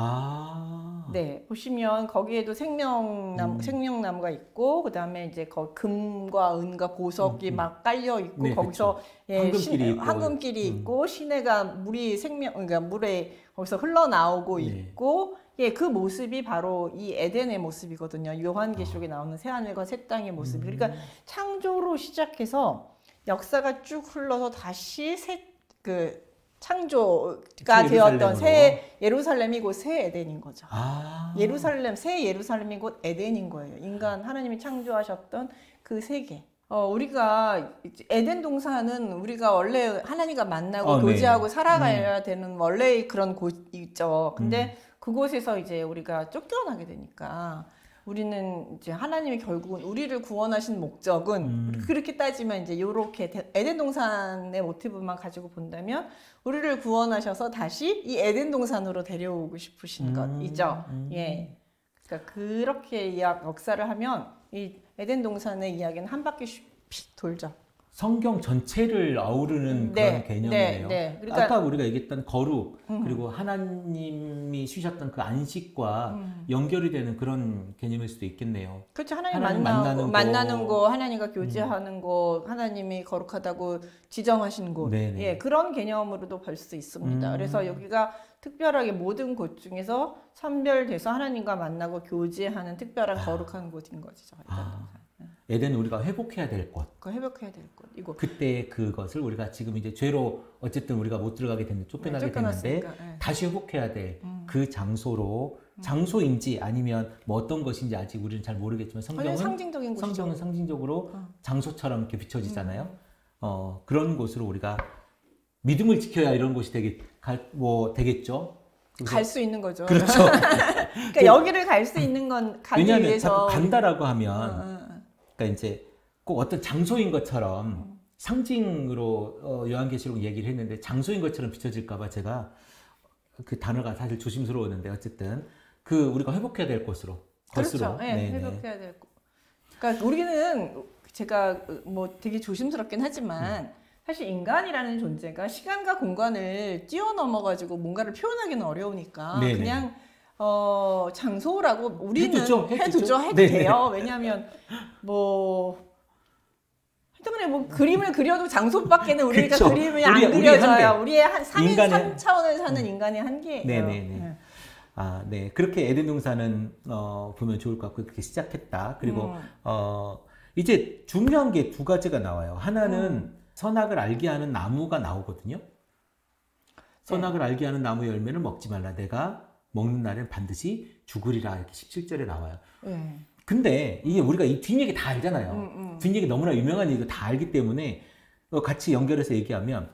네, 보시면 거기에도 생명나무가 있고 그 다음에 이제 금과 은과 보석이 막 깔려 있고 거기서 황금길이 있고 시내가 그러니까 물에 거기서 흘러나오고 있고 그 모습이 바로 이 에덴의 모습이거든요. 요한계시록에 나오는 새하늘과 새 땅의 모습. 그러니까 창조로 시작해서 역사가 쭉 흘러서 다시 창조가 되었던 새 예루살렘이 곧 새 에덴인 거죠. 새 예루살렘이 곧 에덴인 거예요. 하나님이 창조하셨던 그 세계. 우리가 에덴 동산은 우리가 원래 하나님과 만나고 교제하고 살아가야 되는 원래 그런 곳이죠. 근데 그곳에서 이제 우리가 쫓겨나게 되니까 우리는 이제 하나님이 결국은 우리를 구원하신 목적은 그렇게 따지면 이제 요렇게 에덴 동산의 모티브만 가지고 본다면 우리를 구원하셔서 다시 이 에덴 동산으로 데려오고 싶으신 것이죠. 그러니까 그렇게 역사를 하면 이 에덴 동산의 이야기는 한 바퀴 돌죠. 성경 전체를 아우르는 그런 개념이에요. 그러니까 아까 우리가 얘기했던 거룩 그리고 하나님이 쉬셨던 그 안식과 연결이 되는 그런 개념일 수도 있겠네요. 그렇죠. 하나님 만나는 거, 하나님과 교제하는 거, 하나님이 거룩하다고 지정하신 곳, 그런 개념으로도 볼 수 있습니다. 그래서 여기가 특별하게 모든 곳 중에서 선별돼서 하나님과 만나고 교제하는 특별한 거룩한 곳인 거죠. 에덴은 우리가 회복해야 될 곳. 그거 회복해야 될 곳. 이거 그때 그것을 우리가 지금 이제 죄로 어쨌든 우리가 못 들어가게 됐는데 쫓겨나게 됐는데 네. 다시 회복해야 될 그 장소로 장소인지 아니면 뭐 어떤 것인지 아직 우리는 잘 모르겠지만 성경은 상징적인 곳이죠. 성경은 상징적으로 장소처럼 이렇게 비춰지잖아요. 그런 곳으로 우리가 믿음을 지켜야 이런 곳이 되겠죠. 갈 수 있는 거죠. 그렇죠. 그러니까 여기를 갈 수 있는 건 가기 왜냐하면 위해서 자꾸 간다라고 하면 그러니까 이제 꼭 어떤 장소인 것처럼 상징으로 요한계시록 얘기를 했는데 장소인 것처럼 비춰질까봐 제가 그 단어가 사실 조심스러웠는데 어쨌든 그 우리가 회복해야 될 곳으로 그렇죠. 네, 회복해야 될 곳. 그러니까 우리는 제가 뭐 되게 조심스럽긴 하지만 사실 인간이라는 존재가 시간과 공간을 뛰어넘어가지고 뭔가를 표현하기는 어려우니까 네네. 그냥 장소라고 우리는 해도 해도 돼요. 왜냐하면 뭐 하여튼간에 뭐 그림을 그려도 장소밖에는 우리가 그쵸. 그림이 안 우리의 그려져요. 한계. 우리의 한 3인 3차원을 사는 음. 인간의 한계예요. 네네네. 네. 네. 그렇게 에덴 동산은 보면 좋을 것 같고 그렇게 시작했다. 그리고 이제 중요한 게 두 가지가 나와요. 하나는 선악을 알게 하는 나무가 나오거든요. 선악을 알게 하는 나무 열매를 먹지 말라. 내가 먹는 날엔 반드시 죽으리라. 이렇게 17절에 나와요. 네. 근데 이게 우리가 이 뒷얘기 다 알잖아요. 뒷얘기 너무나 유명한 얘기 다 알기 때문에 같이 연결해서 얘기하면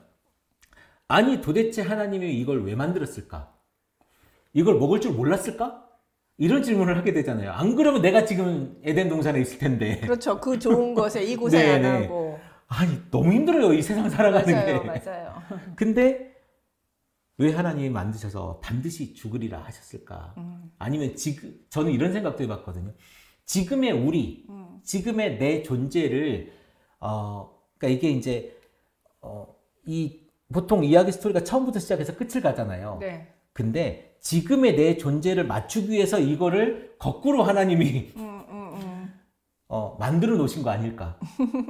아니 도대체 하나님이 이걸 왜 만들었을까? 이걸 먹을 줄 몰랐을까? 이런 질문을 하게 되잖아요. 안 그러면 내가 지금 에덴 동산에 있을 텐데. 그렇죠. 그 좋은 곳에 이 고생 안 하고. 아니 너무 힘들어요. 이 세상 살아가는 게. 맞아요. 근데 왜 하나님이 만드셔서 반드시 죽으리라 하셨을까? 아니면 저는 이런 생각도 해봤거든요. 지금의 우리, 지금의 내 존재를, 그러니까 이게 이제, 보통 이야기 스토리가 처음부터 시작해서 끝을 가잖아요. 네. 근데 지금의 내 존재를 맞추기 위해서 이거를 거꾸로 하나님이, 만들어 놓으신 거 아닐까?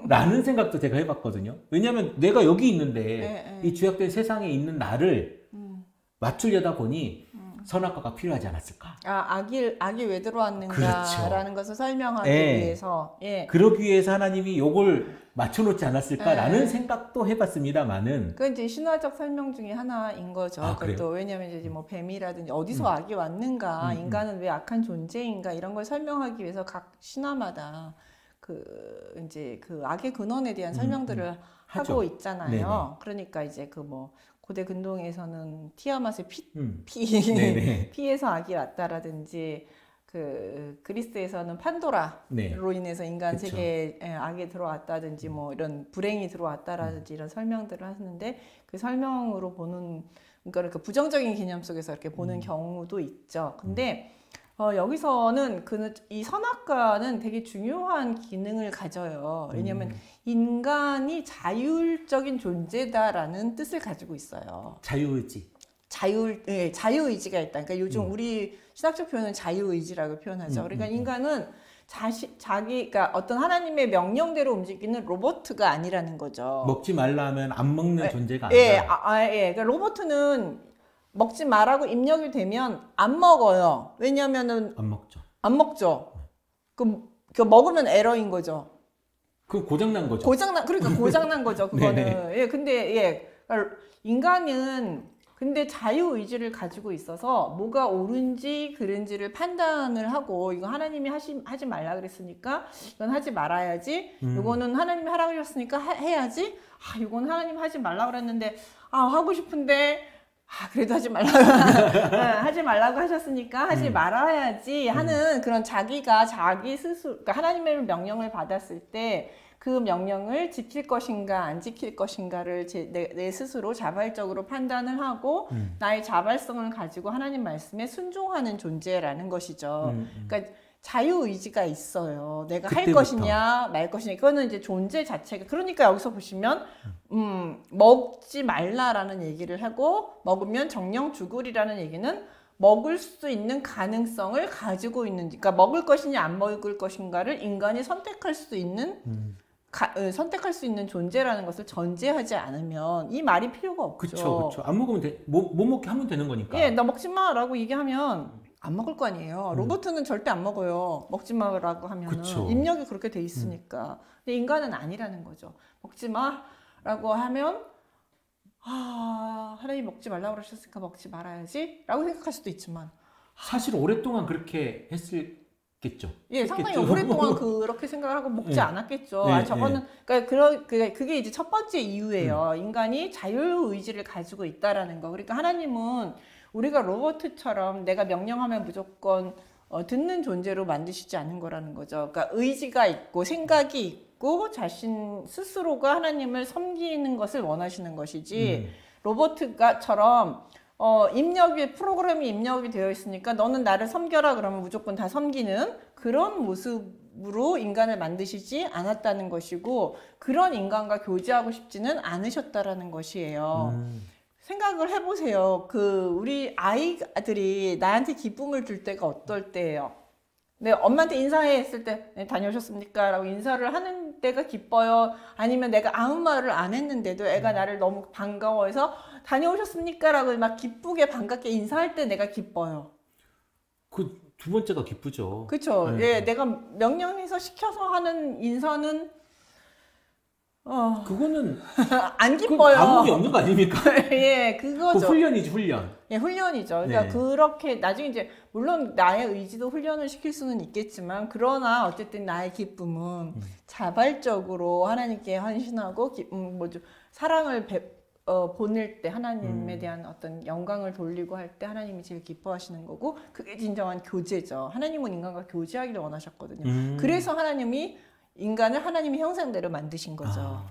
라는 생각도 제가 해봤거든요. 왜냐면 내가 여기 있는데, 이 죄악된 세상에 있는 나를 맞추려다 보니, 선악과가 필요하지 않았을까? 악이 왜 들어왔는가라는 그렇죠. 것을 설명하기 위해서. 예. 그러기 위해서 하나님이 요걸 맞춰놓지 않았을까라는 생각도 해봤습니다만은. 그건 이제 신화적 설명 중에 하나인 거죠. 그것도 그래요? 왜냐하면 이제 뭐 뱀이라든지 어디서 악이 왔는가, 인간은 왜 악한 존재인가 이런 걸 설명하기 위해서 각 신화마다 이제 그 악의 근원에 대한 설명들을 하죠. 하고 있잖아요. 네네. 그러니까 이제 그 뭐 고대 근동에서는 티아맛의 네네. 피에서 악이 왔다라든지 그리스에서는 판도라로 네. 인해서 인간 그쵸. 세계에 악이 들어왔다든지 뭐 이런 불행이 들어왔다라든지 이런 설명들을 하는데 그 설명으로 보는 그러니까 부정적인 개념 속에서 이렇게 보는 경우도 있죠. 근데 여기서는 이 선악과는 되게 중요한 기능을 가져요. 왜냐하면 인간이 자율적인 존재다라는 뜻을 가지고 있어요. 자유의지. 자유의지가 있다. 그러니까 요즘 우리 신학적 표현은 자유의지라고 표현하죠. 그러니까 인간은 그러니까 어떤 하나님의 명령대로 움직이는 로봇가 아니라는 거죠. 먹지 말라 하면 안 먹는 존재가 아니라. 그러니까 로봇은 먹지 말라고 입력이 되면 안 먹어요. 왜냐면은 안 먹죠. 그 먹으면 에러인 거죠. 그 고장난 거죠. 그러니까 고장난 거죠. 그거는. 근데 그러니까 인간은 근데 자유의지를 가지고 있어서 뭐가 옳은지 그른지를 판단을 하고 이거 하나님이 하지 말라 그랬으니까 이건 하지 말아야지. 이거는 하나님이 하라고 하셨으니까 해야지. 이건 하나님 하지 말라 그랬는데 하고 싶은데 그래도 하지 말라고 하지 말라고 하셨으니까 하지 말아야지 하는 그런 자기가 자기 스스로 그러니까 하나님의 명령을 받았을 때 그 명령을 지킬 것인가 안 지킬 것인가를 내 스스로 자발적으로 판단을 하고 나의 자발성을 가지고 하나님 말씀에 순종하는 존재라는 것이죠. 그러니까 자유의지가 있어요. 내가 할 그때부터. 것이냐 말 것이냐 이거는 이제 존재 자체가 그러니까 여기서 보시면 먹지 말라라는 얘기를 하고 먹으면 정령 죽으리라는 얘기는 먹을 수 있는 가능성을 가지고 있는 그러니까 먹을 것이냐 안 먹을 것인가를 인간이 선택할 수 있는 선택할 수 있는 존재라는 것을 전제하지 않으면 이 말이 필요가 없죠. 그렇죠. 안 먹으면 못 먹게 하면 되는 거니까. 예, 나 먹지 마라고 얘기하면 안 먹을 거 아니에요. 로봇은 절대 안 먹어요. 먹지 마라고 하면은 그쵸. 입력이 그렇게 돼 있으니까. 근데 인간은 아니라는 거죠. 먹지 마라고 하면 하나님 먹지 말라고 그러셨으니까 먹지 말아야지라고 생각할 수도 있지만 사실 오랫동안 그렇게 했겠죠. 예, 상당히 오랫동안 그렇게 생각을 하고 먹지 네. 않았겠죠. 네, 저거는 그게 이제 첫 번째 이유예요. 인간이 자유의지를 가지고 있다라는 거. 그러니까 하나님은 우리가 로봇처럼 내가 명령하면 무조건 듣는 존재로 만드시지 않은 거라는 거죠. 그러니까 의지가 있고 생각이 있고 자신 스스로가 하나님을 섬기는 것을 원하시는 것이지 로봇처럼 프로그램이 입력이 되어 있으니까 너는 나를 섬겨라 그러면 무조건 다 섬기는 그런 모습으로 인간을 만드시지 않았다는 것이고 그런 인간과 교제하고 싶지는 않으셨다라는 것이에요. 생각을 해보세요. 우리 아이들이 나한테 기쁨을 줄 때가 어떨 때예요? 네, 엄마한테 인사했을 때 네, 다녀오셨습니까? 라고 인사를 하는 때가 기뻐요? 아니면 내가 아무 말을 안 했는데도 애가 나를 너무 반가워해서 다녀오셨습니까? 라고 막 기쁘게 반갑게 인사할 때 내가 기뻐요. 그 두 번째가 기쁘죠. 그렇죠. 네. 예, 내가 명령해서 시켜서 하는 인사는 그거는 안 기뻐요. 아무리 없는 거 아닙니까? 예, 그 그거죠. 훈련이지 훈련. 예, 훈련이죠. 그러니까 네. 그렇게 나중에 이제 물론 나의 의지도 훈련을 시킬 수는 있겠지만 그러나 어쨌든 나의 기쁨은 자발적으로 하나님께 헌신하고 사랑을 보낼 때 하나님에 대한 어떤 영광을 돌리고 할 때 하나님이 제일 기뻐하시는 거고 그게 진정한 교제죠. 하나님은 인간과 교제하기를 원하셨거든요. 그래서 하나님이 인간을 하나님의 형상대로 만드신 거죠.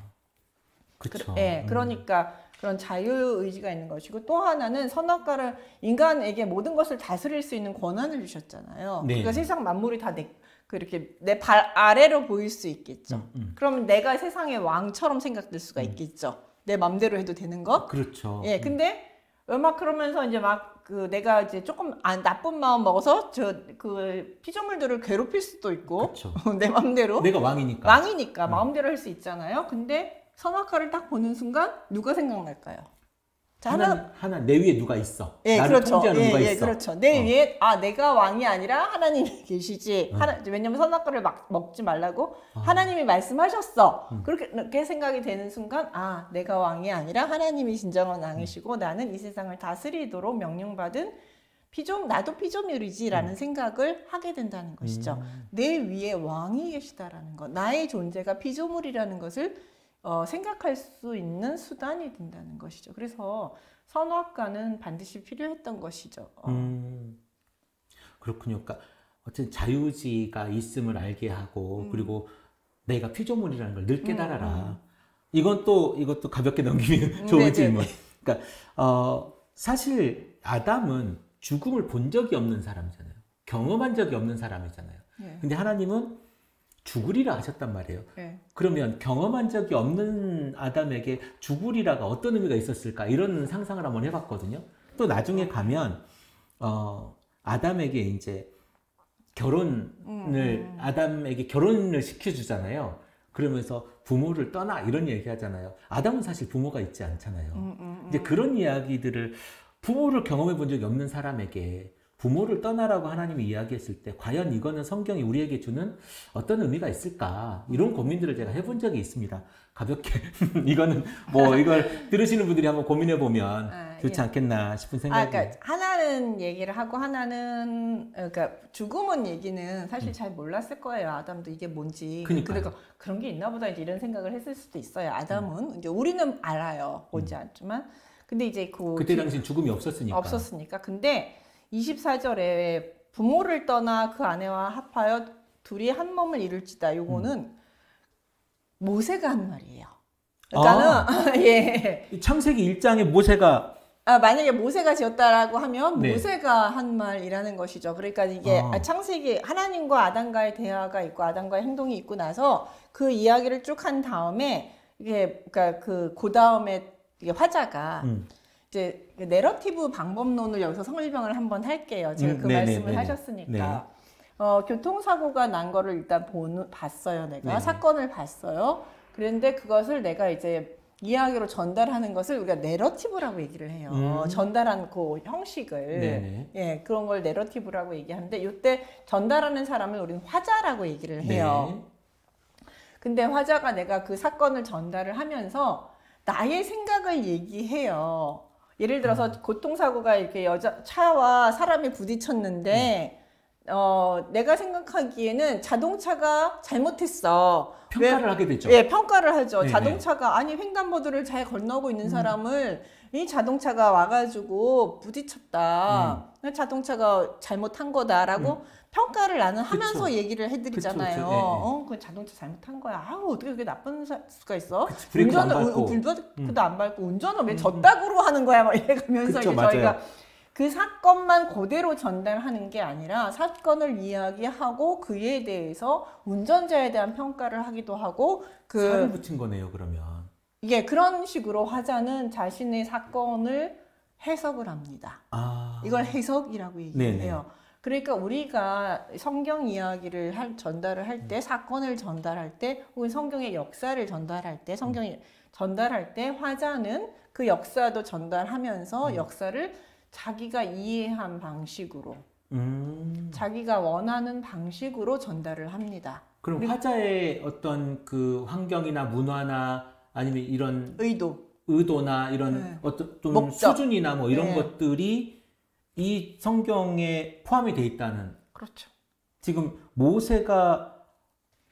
그렇죠. 그러니까 그런 자유의지가 있는 것이고 또 하나는 선악과를 인간에게 모든 것을 다스릴 수 있는 권한을 주셨잖아요. 네. 그러니까 세상 만물이 다 그렇게 내 발 아래로 보일 수 있겠죠. 그러면 내가 세상의 왕처럼 생각될 수가 있겠죠. 내 맘대로 해도 되는 거. 그렇죠. 예, 근데 막 그러면서 이제 내가 이제 조금 나쁜 마음 먹어서 피조물들을 괴롭힐 수도 있고 그렇죠. 내 맘대로 내가 왕이니까. 왕이니까 마음대로 할 수 있잖아요. 근데 선악과를 딱 보는 순간 누가 생각날까요? 자, 하나 내 위에 누가 있어. 예, 나를 그렇죠. 통제하는 누가 있어. 그렇죠. 내 위에 내가 왕이 아니라 하나님이 계시지. 왜냐면 선악과를 먹지 말라고 하나님이 말씀하셨어. 그렇게 생각이 되는 순간 내가 왕이 아니라 하나님이 진정한 왕이시고 나는 이 세상을 다스리도록 명령받은 나도 피조물이지라는 생각을 하게 된다는 것이죠. 내 위에 왕이 계시다라는 것, 나의 존재가 피조물이라는 것을 생각할 수 있는 수단이 된다는 것이죠. 그래서 선악과는 반드시 필요했던 것이죠. 그렇군요. 그러니까 어쨌든 자유의지가 있음을 알게 하고 그리고 내가 피조물이라는 걸 늘 깨달아라. 이것도 가볍게 넘기면 좋은 질문. 그러니까 사실 아담은 죽음을 본 적이 없는 사람이잖아요. 경험한 적이 없는 사람이잖아요. 근데 하나님은 죽으리라 하셨단 말이에요. 그러면 경험한 적이 없는 아담에게 죽으리라가 어떤 의미가 있었을까? 이런 상상을 한번 해봤거든요. 또 나중에 가면 아담에게 이제 아담에게 결혼을 시켜주잖아요. 그러면서 부모를 떠나 이런 얘기 하잖아요. 아담은 사실 부모가 있지 않잖아요. 이제 그런 이야기들을 부모를 경험해 본 적이 없는 사람에게 부모를 떠나라고 하나님이 이야기했을 때 과연 이거는 성경이 우리에게 주는 어떤 의미가 있을까? 이런 고민들을 제가 해본 적이 있습니다. 가볍게 이거는 이걸 들으시는 분들이 한번 고민해 보면 좋지 않겠나 싶은 생각이. 그러니까 하나는 얘기를 하고 하나는 그러니까 죽음은 얘기는 사실 잘 몰랐을 거예요. 아담도 이게 뭔지. 그러니까 그런 게 있나 보다 이제 이런 생각을 했을 수도 있어요. 아담은 이제 우리는 알아요. 뭔지 알지만 근데 이제 그때 당시엔 죽음이 없었으니까. 근데 24절에 부모를 떠나 그 아내와 합하여 둘이 한 몸을 이룰지다. 요거는 모세가 한 말이에요. 그러니까는 예. 창세기 1장에 모세가 만약에 모세가 지었다라고 하면 네. 모세가 한 말이라는 것이죠. 그러니까 이게 창세기 하나님과 아담과의 대화가 있고 아담과의 행동이 있고 나서 그 이야기를 쭉 한 다음에 이게 그러니까 그 다음에 이게 화자가 이제 내러티브 방법론을 여기서 설명을 한번 할게요. 제가 그 말씀을 하셨으니까. 교통사고가 난 거를 일단 봤어요. 내가 네네. 사건을 봤어요. 그런데 그것을 내가 이제 이야기로 전달하는 것을 우리가 내러티브라고 얘기를 해요. 전달한 그 형식을. 네네. 예, 그런 걸 내러티브라고 얘기하는데 이때 전달하는 사람을 우리는 화자라고 얘기를 해요. 네. 근데 화자가 내가 그 사건을 전달을 하면서 나의 생각을 얘기해요. 예를 들어서 교통사고가 이렇게 차와 사람이 부딪혔는데 내가 생각하기에는 자동차가 잘못했어. 평가를 하게 되죠. 예, 평가를 하죠. 네네. 자동차가 아니 횡단보도를 잘 건너고 있는 사람을 이 자동차가 와가지고 부딪혔다. 자동차가 잘못한 거다라고 평가를 나는 하면서 그쵸. 얘기를 해드리잖아요. 그쵸, 그쵸. 그 자동차 잘못한 거야. 아우 어떻게 그게 나쁜 수가 있어? 브레이크도 안 밟고. 불브레이크도 안 밟고 운전을 왜 저따구로 하는 거야? 막 이래가면서 그쵸, 이제 맞아요. 저희가 그 사건만 그대로 전달하는 게 아니라 사건을 이야기하고 그에 대해서 운전자에 대한 평가를 하기도 하고 살을 붙인 거네요, 그러면. 이게 그런 식으로 화자는 자신의 사건을 해석을 합니다. 아. 이걸 해석이라고 얘기해요. 네네. 그러니까 우리가 성경 이야기를 전달을 할 때, 사건을 전달할 때, 혹은 성경의 역사를 전달할 때, 성경이 전달할 때 화자는 그 역사도 전달하면서 역사를 자기가 이해한 방식으로, 자기가 원하는 방식으로 전달을 합니다. 그럼 화자의 어떤 그 환경이나 문화나 아니면 이런 의도나 이런 네. 어떤 좀 목적. 수준이나 뭐 이런 네. 것들이 이 성경에 포함이 돼 있다는. 그렇죠. 지금 모세가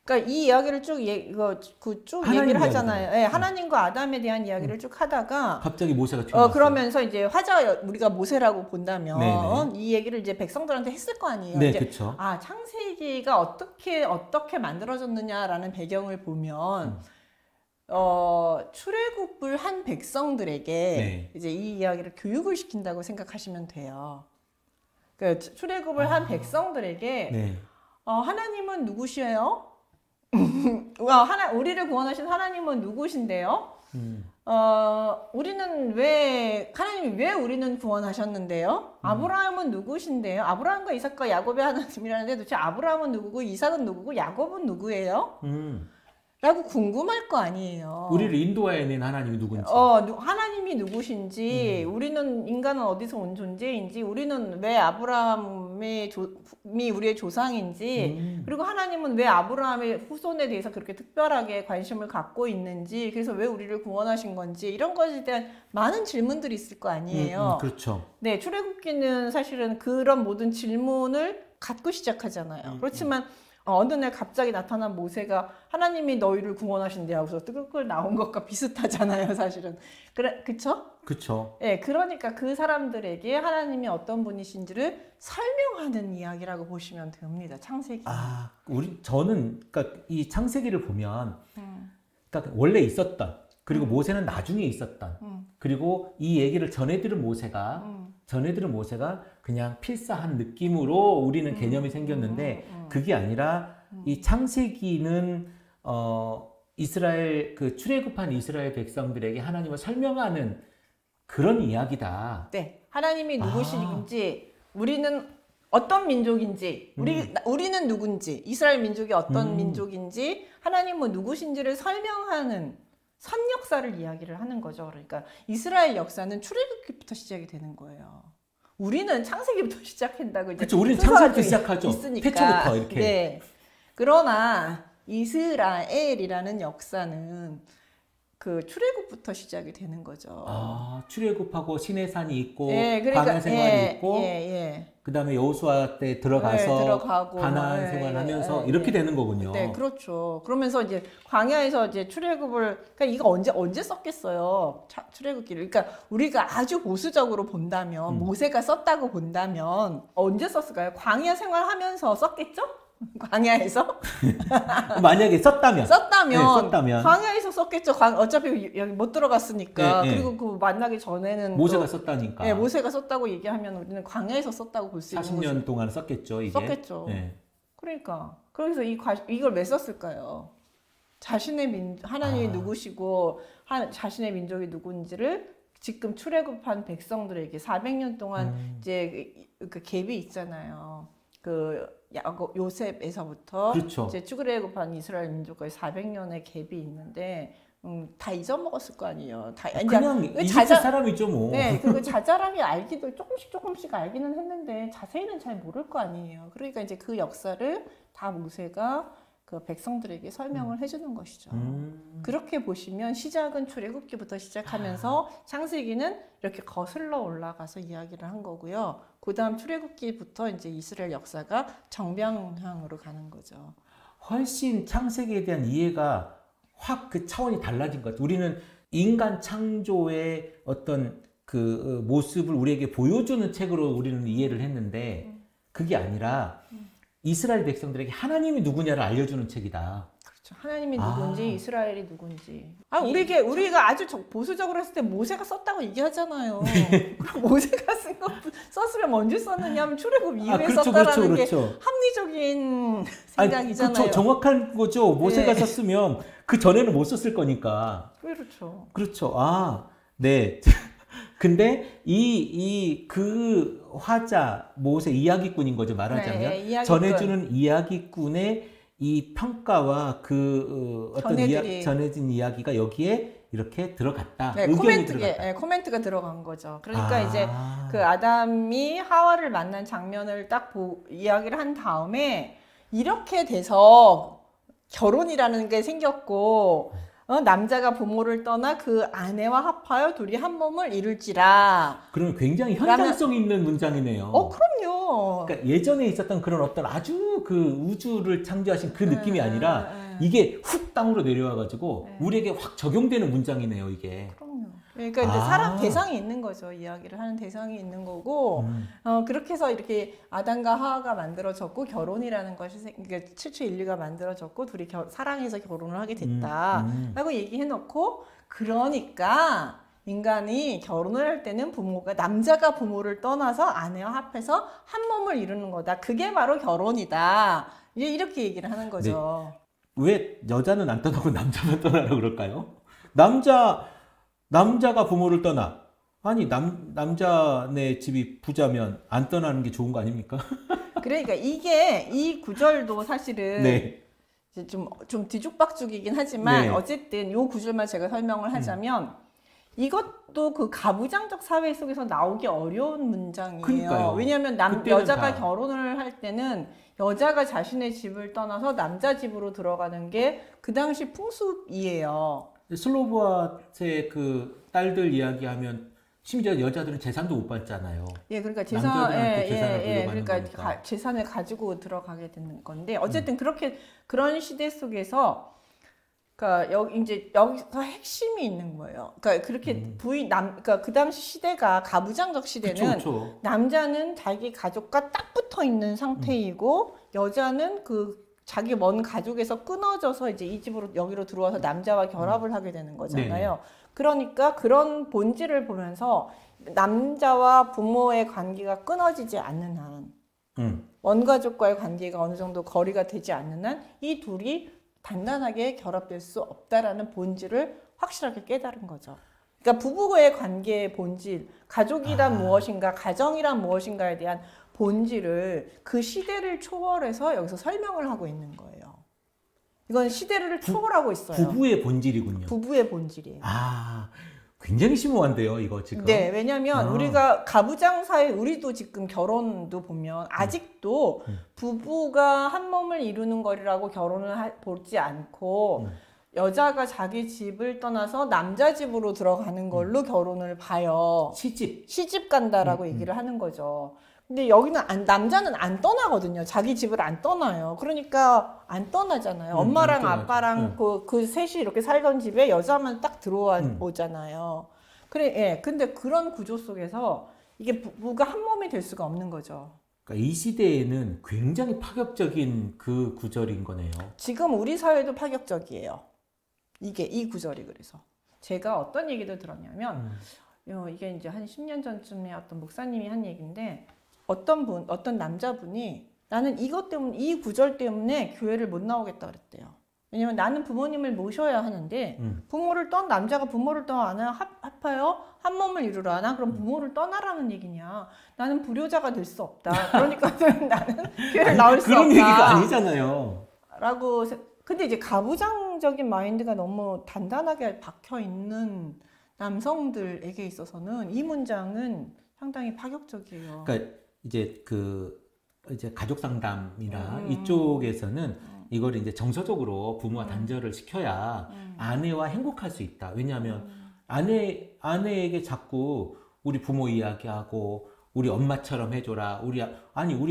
그러니까 이 이야기를 쭉 하나님 얘기를 이야기잖아요. 하잖아요. 예, 하나님과 아담에 대한 이야기를 쭉 하다가 갑자기 모세가 튀어나왔어요. 그러면서 이제 화자 우리가 모세라고 본다면 네네. 이 얘기를 이제 백성들한테 했을 거 아니에요. 네, 이제 그렇죠. 창세기가 어떻게 만들어졌느냐라는 배경을 보면 출애굽을 한 백성들에게 네. 이제 이 이야기를 교육을 시킨다고 생각하시면 돼요. 그 출애굽을 한 백성들에게 네. 하나님은 누구시에요? 우리를 구원하신 하나님은 누구신데요? 하나님이 왜 우리는 구원하셨는데요? 아브라함은 누구신데요? 아브라함과 이삭과 야곱의 하나님이라는데 도대체 아브라함은 누구고 이삭은 누구고 야곱은 누구예요? 라고 궁금할 거 아니에요. 우리를 인도해낸 하나님이 누군지. 하나님이 누구신지, 인간은 어디서 온 존재인지, 우리는 왜 아브라함이 우리의 조상인지, 그리고 하나님은 왜 아브라함의 후손에 대해서 그렇게 특별하게 관심을 갖고 있는지, 그래서 왜 우리를 구원하신 건지, 이런 것에 대한 많은 질문들이 있을 거 아니에요. 그렇죠. 네, 출애굽기는 사실은 그런 모든 질문을 갖고 시작하잖아요. 그렇지만 어느 날 갑자기 나타난 모세가 하나님이 너희를 구원하신대 하고서 뜨글뜨글 나온 것과 비슷하잖아요, 사실은. 그쵸? 그쵸. 예, 그러니까 그 사람들에게 하나님이 어떤 분이신지를 설명하는 이야기라고 보시면 됩니다, 창세기. 저는, 그러니까 이 창세기를 보면, 그러니까 원래 있었던, 그리고 모세는 나중에 있었던, 그리고 이 얘기를 전해들은 모세가 그냥 필사한 느낌으로 우리는 개념이 생겼는데, 그게 아니라 이 창세기는 이스라엘 그 출애굽한 이스라엘 백성들에게 하나님을 설명하는 그런 이야기다. 네, 하나님이 누구신지, 우리는 어떤 민족인지, 우리는 누군지, 이스라엘 민족이 어떤 민족인지, 하나님은 누구신지를 설명하는 선 역사를 이야기를 하는 거죠. 그러니까 이스라엘 역사는 출애굽기부터 시작이 되는 거예요. 우리는 창세기부터 시작한다고 이제. 그렇죠. 우리는 창세기부터 시작하죠. 있으니까. 태초부터 이렇게. 네. 그러나 이스라엘이라는 역사는 그 출애굽부터 시작이 되는 거죠. 출애굽하고 시내산이 있고, 예, 그러니까, 광야 생활이 있고, 예. 그다음에 여호수아 때 들어가서 들어가고 가나안 생활하면서 이렇게 되는 거군요. 네, 그렇죠. 그러면서 이제 광야에서 이제 출애굽을, 그러니까 이거 언제 썼겠어요? 출애굽기를. 그러니까 우리가 아주 보수적으로 본다면, 모세가 썼다고 본다면 언제 썼을까요? 광야 생활하면서 썼겠죠? 광야에서? 만약에 썼다면. 썼다면 광야에서 썼겠죠. 어차피 여기 못 들어갔으니까. 네, 네. 그리고 그 만나기 전에는 모세가 썼다니까. 네, 모세가 썼다고 얘기하면 우리는 광야에서 썼다고 볼 수 있는 40년 동안 썼겠죠, 이게. 썼겠죠. 네. 그러니까 그래서 이걸 왜 썼을까요? 하나님이 누구시고 자신의 민족이 누군지를 지금 출애굽한 백성들에게 400년 동안 이제 그 갭이 있잖아요. 요셉에서부터 그렇죠. 이제 출애굽한 이스라엘 민족과의 400년의 갭이 있는데 다 잊어먹었을 거 아니에요. 다 그냥 이집트 사람이죠 뭐. 네, 그리고 자잘하게 알기도 조금씩 알기는 했는데 자세히는 잘 모를 거 아니에요. 그러니까 이제 그 역사를 다 모세가 그 백성들에게 설명을 해주는 것이죠. 그렇게 보시면 시작은 출애굽기부터 시작하면서 창세기는 이렇게 거슬러 올라가서 이야기를 한 거고요. 그다음 출애굽기부터 이제 이스라엘 역사가 정방향으로 가는 거죠. 훨씬 창세기에 대한 이해가 확 그 차원이 달라진 것 같아요. 우리는 인간 창조의 어떤 그 모습을 우리에게 보여주는 책으로 우리는 이해를 했는데 그게 아니라 이스라엘 백성들에게 하나님이 누구냐를 알려주는 책이다. 그렇죠. 하나님이 누군지 이스라엘이 누군지. 우리가 아주 보수적으로 했을 때 모세가 썼다고 얘기하잖아요. 그럼 모세가 썼으면 언제 썼느냐 하면 출애굽 이후에 그렇죠, 썼다라는 그렇죠. 게 합리적인 생각이잖아요. 그렇죠. 정확한 거죠. 모세가 네. 썼으면 그 전에는 못 썼을 거니까. 그렇죠. 그렇죠. 네. 근데 그 화자 모세 이야기꾼인 거죠, 말하자면. 네, 이야기꾼. 전해주는 이야기꾼의 이 평가와 그 어떤 전해진 이야기가 여기에 이렇게 들어갔다. 네, 의견이 들어갔다. 네, 코멘트가 들어간 거죠. 그러니까 이제 그 아담이 하와를 만난 장면을 딱 이야기를 한 다음에 이렇게 돼서 결혼이라는 게 생겼고 남자가 부모를 떠나 그 아내와 합하여 둘이 한 몸을 이룰지라. 그러면 굉장히 현장성 있는 문장이네요. 그럼요. 그러니까 예전에 있었던 그런 어떤 아주 그 우주를 창조하신 그 느낌이 아니라 이게 훅 땅으로 내려와가지고 우리에게 확 적용되는 문장이네요, 이게. 그럼요. 그러니까 이제 사람 대상이 있는 거죠. 이야기를 하는 대상이 있는 거고 그렇게 해서 이렇게 아담과 하와가 만들어졌고 결혼이라는 것이 그러니까 7.1가 만들어졌고 둘이 사랑해서 결혼을 하게 됐다 라고 얘기해놓고 그러니까 인간이 결혼을 할 때는 남자가 부모를 떠나서 아내와 합해서 한 몸을 이루는 거다. 그게 바로 결혼이다. 이제 이렇게 얘기를 하는 거죠. 네. 왜 여자는 안 떠나고 남자만 떠나라고 그럴까요? 남자가 부모를 떠나. 아니, 남자네 집이 부자면 안 떠나는 게 좋은 거 아닙니까? 그러니까 이 구절도 사실은 네. 이제 좀 뒤죽박죽이긴 하지만 네. 어쨌든 이 구절만 제가 설명을 하자면 이것도 그 가부장적 사회 속에서 나오기 어려운 문장이에요. 그러니까요. 왜냐하면 여자가 결혼을 할 때는 여자가 자신의 집을 떠나서 남자 집으로 들어가는 게 그 당시 풍습이에요. 슬로보아트의 그 딸들 이야기하면 심지어 여자들은 재산도 못 받잖아요. 예, 그러니까 그러니까 재산을 가지고 들어가게 되는 건데 어쨌든 그런 시대 속에서 그러니까 여기서 핵심이 있는 거예요. 그러니까 그렇게 그러니까 그 당시 시대가 가부장적 시대는 그쵸. 남자는 자기 가족과 딱 붙어 있는 상태이고 여자는 그 자기 먼 가족에서 끊어져서 이제 이 집으로 여기로 들어와서 남자와 결합을 하게 되는 거잖아요. 네. 그러니까 그런 본질을 보면서 남자와 부모의 관계가 끊어지지 않는 한, 원가족과의 관계가 어느 정도 거리가 되지 않는 한 이 둘이 단단하게 결합될 수 없다라는 본질을 확실하게 깨달은 거죠. 그러니까 부부의 관계의 본질, 가족이란 무엇인가, 가정이란 무엇인가에 대한 본질을 그 시대를 초월해서 여기서 설명을 하고 있는 거예요. 이건 시대를 초월하고 있어요. 부부의 본질이군요. 부부의 본질이에요. 굉장히 심오한데요, 이거 지금. 네, 왜냐하면 우리가 가부장 사회, 우리도 지금 결혼도 보면 아직도 부부가 한 몸을 이루는 거리라고 결혼을 보지 않고 여자가 자기 집을 떠나서 남자 집으로 들어가는 걸로 결혼을 봐요. 시집 간다라고 얘기를 하는 거죠. 근데 여기는 남자는 안 떠나거든요. 자기 집을 안 떠나요. 그러니까 안 떠나잖아요. 엄마랑 아빠랑 그 셋이 이렇게 살던 집에 여자만 딱 들어오잖아요. 근데 그런 구조 속에서 이게 부부가 한 몸이 될 수가 없는 거죠. 그러니까 이 시대에는 굉장히 파격적인 그 구절인 거네요. 지금 우리 사회도 파격적이에요. 이 구절이 그래서. 제가 어떤 얘기를 들었냐면 이게 이제 한 10년 전쯤에 어떤 목사님이 한 얘기인데 어떤 남자분이 나는 이것 때문에 이 구절 때문에 교회를 못 나오겠다 그랬대요. 왜냐면 나는 부모님을 모셔야 하는데 남자가 부모를 떠나 아내와 합하여 한 몸을 이루라. 난 그럼 부모를 떠나라는 얘기냐? 나는 불효자가 될 수 없다. 그러니까 나는 교회를 나올 수 없다. 그런 얘기가 아니잖아요. 라고. 근데 이제 가부장적인 마인드가 너무 단단하게 박혀 있는 남성들에게 있어서는 이 문장은 상당히 파격적이에요. 그러니까 이제 이제 가족 상담이나 이쪽에서는 이걸 이제 정서적으로 부모와 단절을 시켜야 아내와 행복할 수 있다. 왜냐하면 아내에게 자꾸 우리 부모 이야기하고 우리 엄마처럼 해줘라. 우리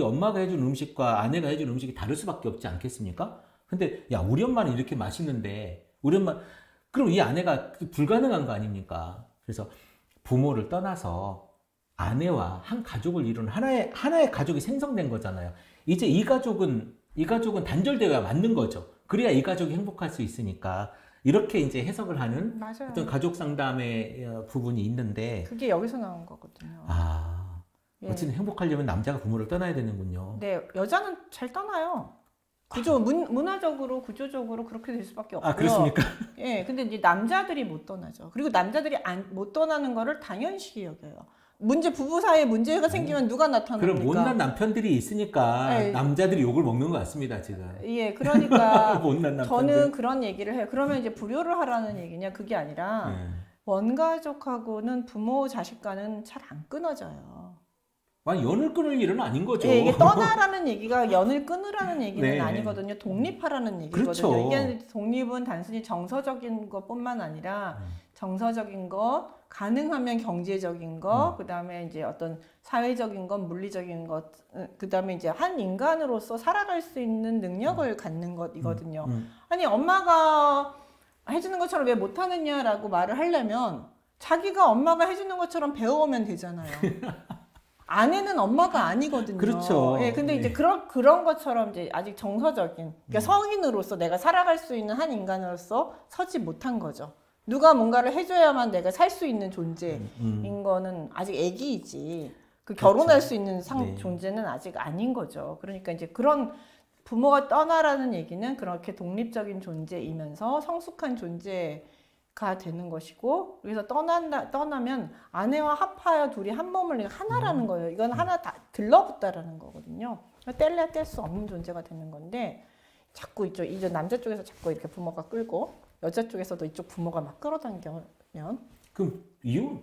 엄마가 해준 음식과 아내가 해준 음식이 다를 수밖에 없지 않겠습니까? 근데 야, 우리 엄마는 이렇게 맛있는데 그럼 이 아내가 불가능한 거 아닙니까? 그래서 부모를 떠나서 아내와 한 가족을 이루는 하나의 가족이 생성된 거잖아요. 이제 이 가족은 단절되어야 맞는 거죠. 그래야 이 가족이 행복할 수 있으니까. 이렇게 이제 해석을 하는 맞아요. 어떤 가족 상담의 부분이 있는데. 그게 여기서 나온 거거든요. 예. 어쨌든 행복하려면 남자가 부모를 떠나야 되는군요. 네, 여자는 잘 떠나요. 문화적으로, 구조적으로 그렇게 될 수밖에 없고요. 그렇습니까? 예, 근데 이제 남자들이 못 떠나죠. 그리고 남자들이 못 떠나는 거를 당연시 여겨요. 부부 사이에 문제가 생기면 누가 나타납니까? 그럼 못난 남편들이 있으니까 네. 남자들이 욕을 먹는 것 같습니다, 지금. 예, 그러니까 못난 남편들. 저는 그런 얘기를 해요. 그러면 이제 불효를 하라는 얘기냐? 그게 아니라 원가족하고는 부모 자식과는 잘 안 끊어져요. 연을 끊을 일은 아닌 거죠. 예, 이게 떠나라는 얘기가 연을 끊으라는 얘기는 네. 아니거든요. 독립하라는 얘기거든요. 그렇죠. 이게 독립은 단순히 정서적인 것뿐만 아니라 정서적인 것, 가능하면 경제적인 것, 그다음에 이제 어떤 사회적인 것, 물리적인 것, 그다음에 이제 한 인간으로서 살아갈 수 있는 능력을 갖는 것이거든요. 아니 엄마가 해주는 것처럼 왜 못하느냐라고 말을 하려면 자기가 엄마가 해주는 것처럼 배워오면 되잖아요. 아내는 엄마가 아니거든요. 그렇죠. 예, 근데 이제 그런 것처럼 이제 아직 정서적인, 그러니까 성인으로서 내가 살아갈 수 있는 한 인간으로서 서지 못한 거죠. 누가 뭔가를 해줘야만 내가 살 수 있는 존재인 거는 아직 애기이지. 결혼할 그렇죠. 수 있는 네. 존재는 아직 아닌 거죠. 그러니까 이제 그런 부모가 떠나라는 얘기는 그렇게 독립적인 존재이면서 성숙한 존재가 되는 것이고, 그래서 떠나면 아내와 합하여 둘이 한 몸을 하나라는 거예요. 이건 하나 다 들러붙다라는 거거든요. 뗄래야 뗄 수 없는 존재가 되는 건데, 자꾸 이제 남자 쪽에서 자꾸 이렇게 부모가 끌고 여자 쪽에서도 이쪽 부모가 막 끌어당기면 그럼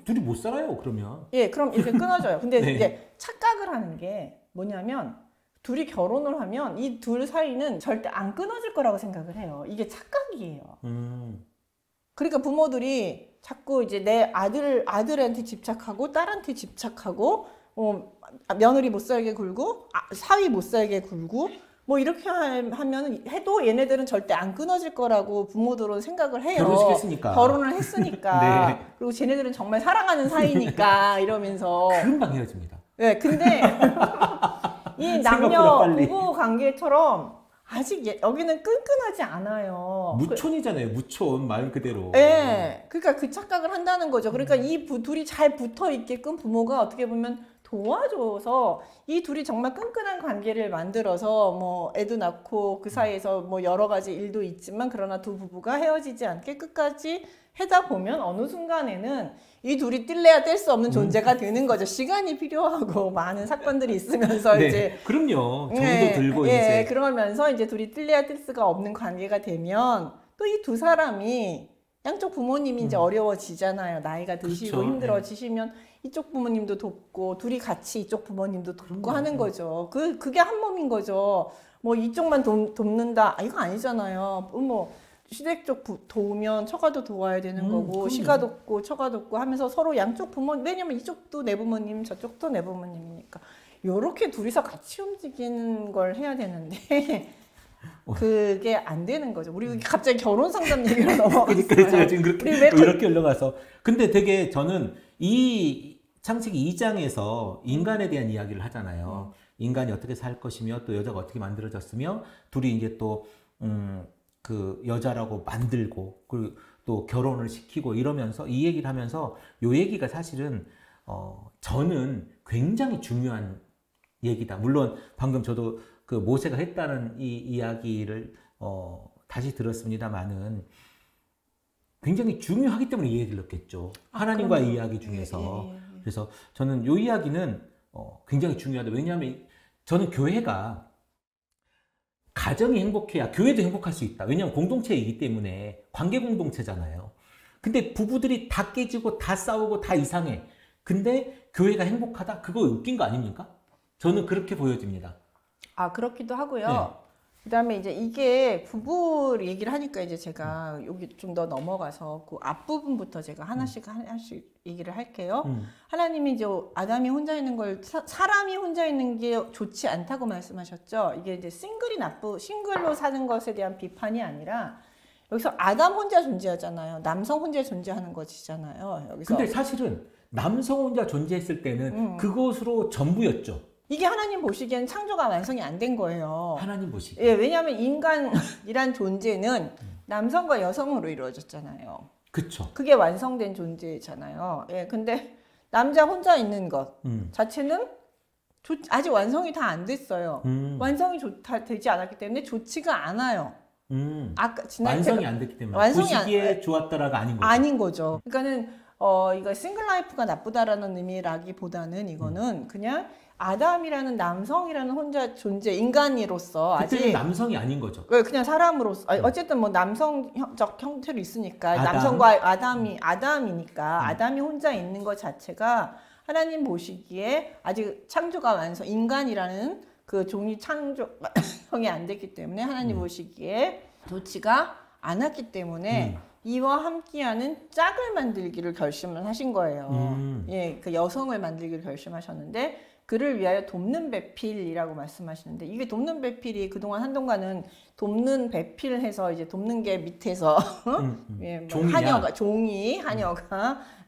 둘이 못 살아요, 그러면. 예, 그럼 이렇게 끊어져요. 근데 네. 이제 착각을 하는 게 뭐냐면 둘이 결혼을 하면 이 둘 사이는 절대 안 끊어질 거라고 생각을 해요. 이게 착각이에요. 그러니까 부모들이 자꾸 이제 내 아들한테 집착하고 딸한테 집착하고 며느리 못 살게 굴고 사위 못 살게 굴고 뭐 이렇게 하면 해도 얘네들은 절대 안 끊어질 거라고 부모들은 생각을 해요. 결혼시켰으니까. 결혼을 했으니까. 네. 그리고 쟤네들은 정말 사랑하는 사이니까 이러면서. 금방 헤어집니다. 네, 근데 이 남녀 부부 관계처럼 아직 여기는 끈끈하지 않아요. 무촌이잖아요. 무촌 말 그대로. 네, 그러니까 그 착각을 한다는 거죠. 그러니까 이 둘이 잘 붙어 있게끔 부모가 어떻게 보면 도와줘서 이 둘이 정말 끈끈한 관계를 만들어서 뭐 애도 낳고 그 사이에서 뭐 여러 가지 일도 있지만 그러나 두 부부가 헤어지지 않게 끝까지 해다 보면 어느 순간에는 이 둘이 뗄래야 뗄 수 없는 존재가 되는 거죠. 시간이 필요하고 많은 사건들이 있으면서 네, 이제 그럼요. 정도 네, 들고 예, 이제 그러면서 이제 둘이 뗄래야 뗄 수가 없는 관계가 되면 또 이 두 사람이 양쪽 부모님이 이제 어려워지잖아요. 나이가 드시고 그렇죠. 힘들어지시면 이쪽 부모님도 돕고 둘이 같이 이쪽 부모님도 돕고 하는 거죠. 그게 한 몸인 거죠. 뭐 이쪽만 돕는다 이거 아니잖아요. 뭐 시댁 쪽 도우면 처가도 도와야 되는 거고 그럼요. 시가 돕고 처가 돕고 하면서 서로 양쪽 왜냐면 이쪽도 내 부모님 저쪽도 내 부모님이니까 요렇게 둘이서 같이 움직이는 걸 해야 되는데 그게 안 되는 거죠. 우리 갑자기 결혼 상담 얘기로 넘어갔어요. 그러니까 제가 지금 우리 이렇게 올라가서 근데 되게 저는 이 창세기 2장에서 인간에 대한 이야기를 하잖아요. 인간이 어떻게 살 것이며 또 여자가 어떻게 만들어졌으며 둘이 이제 또 그 여자라고 만들고 그리고 또 결혼을 시키고 이러면서 이 얘기를 하면서 요 얘기가 사실은 저는 굉장히 중요한 얘기다. 물론 방금 저도 그 모세가 했다는 이 이야기를 다시 들었습니다만은 굉장히 중요하기 때문에 이 얘기를 넣겠죠. 하나님과의 그럼요. 이야기 중에서. 예. 그래서 저는 이 이야기는 굉장히 중요하다. 왜냐하면 저는 교회가 가정이 행복해야 교회도 행복할 수 있다. 왜냐하면 공동체이기 때문에 관계 공동체잖아요. 근데 부부들이 다 깨지고 다 싸우고 다 이상해. 근데 교회가 행복하다? 그거 웃긴 거 아닙니까? 저는 그렇게 보여집니다. 아, 그렇기도 하고요. 네. 그다음에 이제 이게 부부 얘기를 하니까 이제 제가 여기 좀 더 넘어가서 그 앞부분부터 제가 하나씩 얘기를 할게요. 하나님이 이제 아담이 혼자 있는 걸 사람이 혼자 있는 게 좋지 않다고 말씀하셨죠. 이게 이제 싱글로 사는 것에 대한 비판이 아니라 여기서 아담 혼자 존재하잖아요. 남성 혼자 존재하는 것이잖아요. 여기서. 근데 사실은 남성 혼자 존재했을 때는 그것으로 전부였죠. 이게 하나님 보시기엔 창조가 완성이 안 된 거예요. 하나님 보시기. 예, 왜냐하면 인간이란 존재는 남성과 여성으로 이루어졌잖아요. 그쵸. 그게 완성된 존재잖아요. 예, 근데 남자 혼자 있는 것 자체는 아직 완성이 다 안 됐어요. 완성이 되지 않았기 때문에 좋지가 않아요. 아까 완성이 안 됐기 때문에 완성이 보시기에 좋았다라가 아닌 거죠. 아닌 거죠. 그러니까는 이거 싱글 라이프가 나쁘다라는 의미라기보다는 이거는 그냥 아담이라는 남성이라는 혼자 존재 인간으로서 그때는 아직 남성이 아닌 거죠. 그냥 사람으로서 어쨌든 뭐 남성적 형태로 있으니까 아담. 남성과 아담이니까 아담이 혼자 있는 것 자체가 하나님 보시기에 아직 창조가 완성 인간이라는 그 종이 창조성이 안 됐기 때문에 하나님 보시기에 좋지가 않았기 때문에 이와 함께하는 짝을 만들기를 결심을 하신 거예요. 예, 그 여성을 만들기를 결심하셨는데 그를 위하여 돕는 배필이라고 말씀하시는데 이게 돕는 배필이 그동안 한동안은 돕는 배필해서 이제 돕는 게 밑에서 예, 뭐 하녀가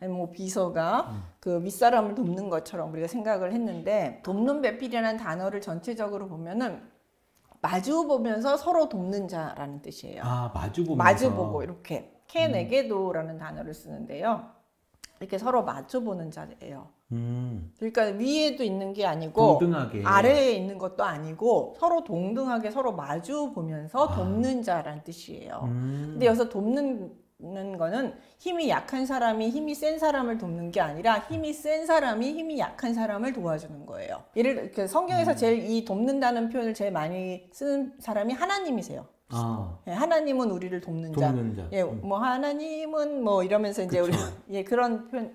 뭐 비서가 그 윗사람을 돕는 것처럼 우리가 생각을 했는데 돕는 배필이라는 단어를 전체적으로 보면은 마주 보면서 서로 돕는 자라는 뜻이에요. 아, 마주보면서. 마주보고 이렇게 케네게도라는 단어를 쓰는데요. 이렇게 서로 마주보는 자예요. 그러니까 위에도 있는 게 아니고 동등하게. 아래에 있는 것도 아니고 서로 동등하게 서로 마주 보면서 돕는 자라는 뜻이에요. 근데 여기서 돕는 거는 힘이 약한 사람이 힘이 센 사람을 돕는 게 아니라 힘이 센 사람이 힘이 약한 사람을 도와주는 거예요. 성경에서 제일 이 돕는다는 표현을 제일 많이 쓰는 사람이 하나님이세요. 예, 하나님은 우리를 돕는 자. 예, 뭐 하나님은 뭐 이러면서 이제 우리 그런 표현.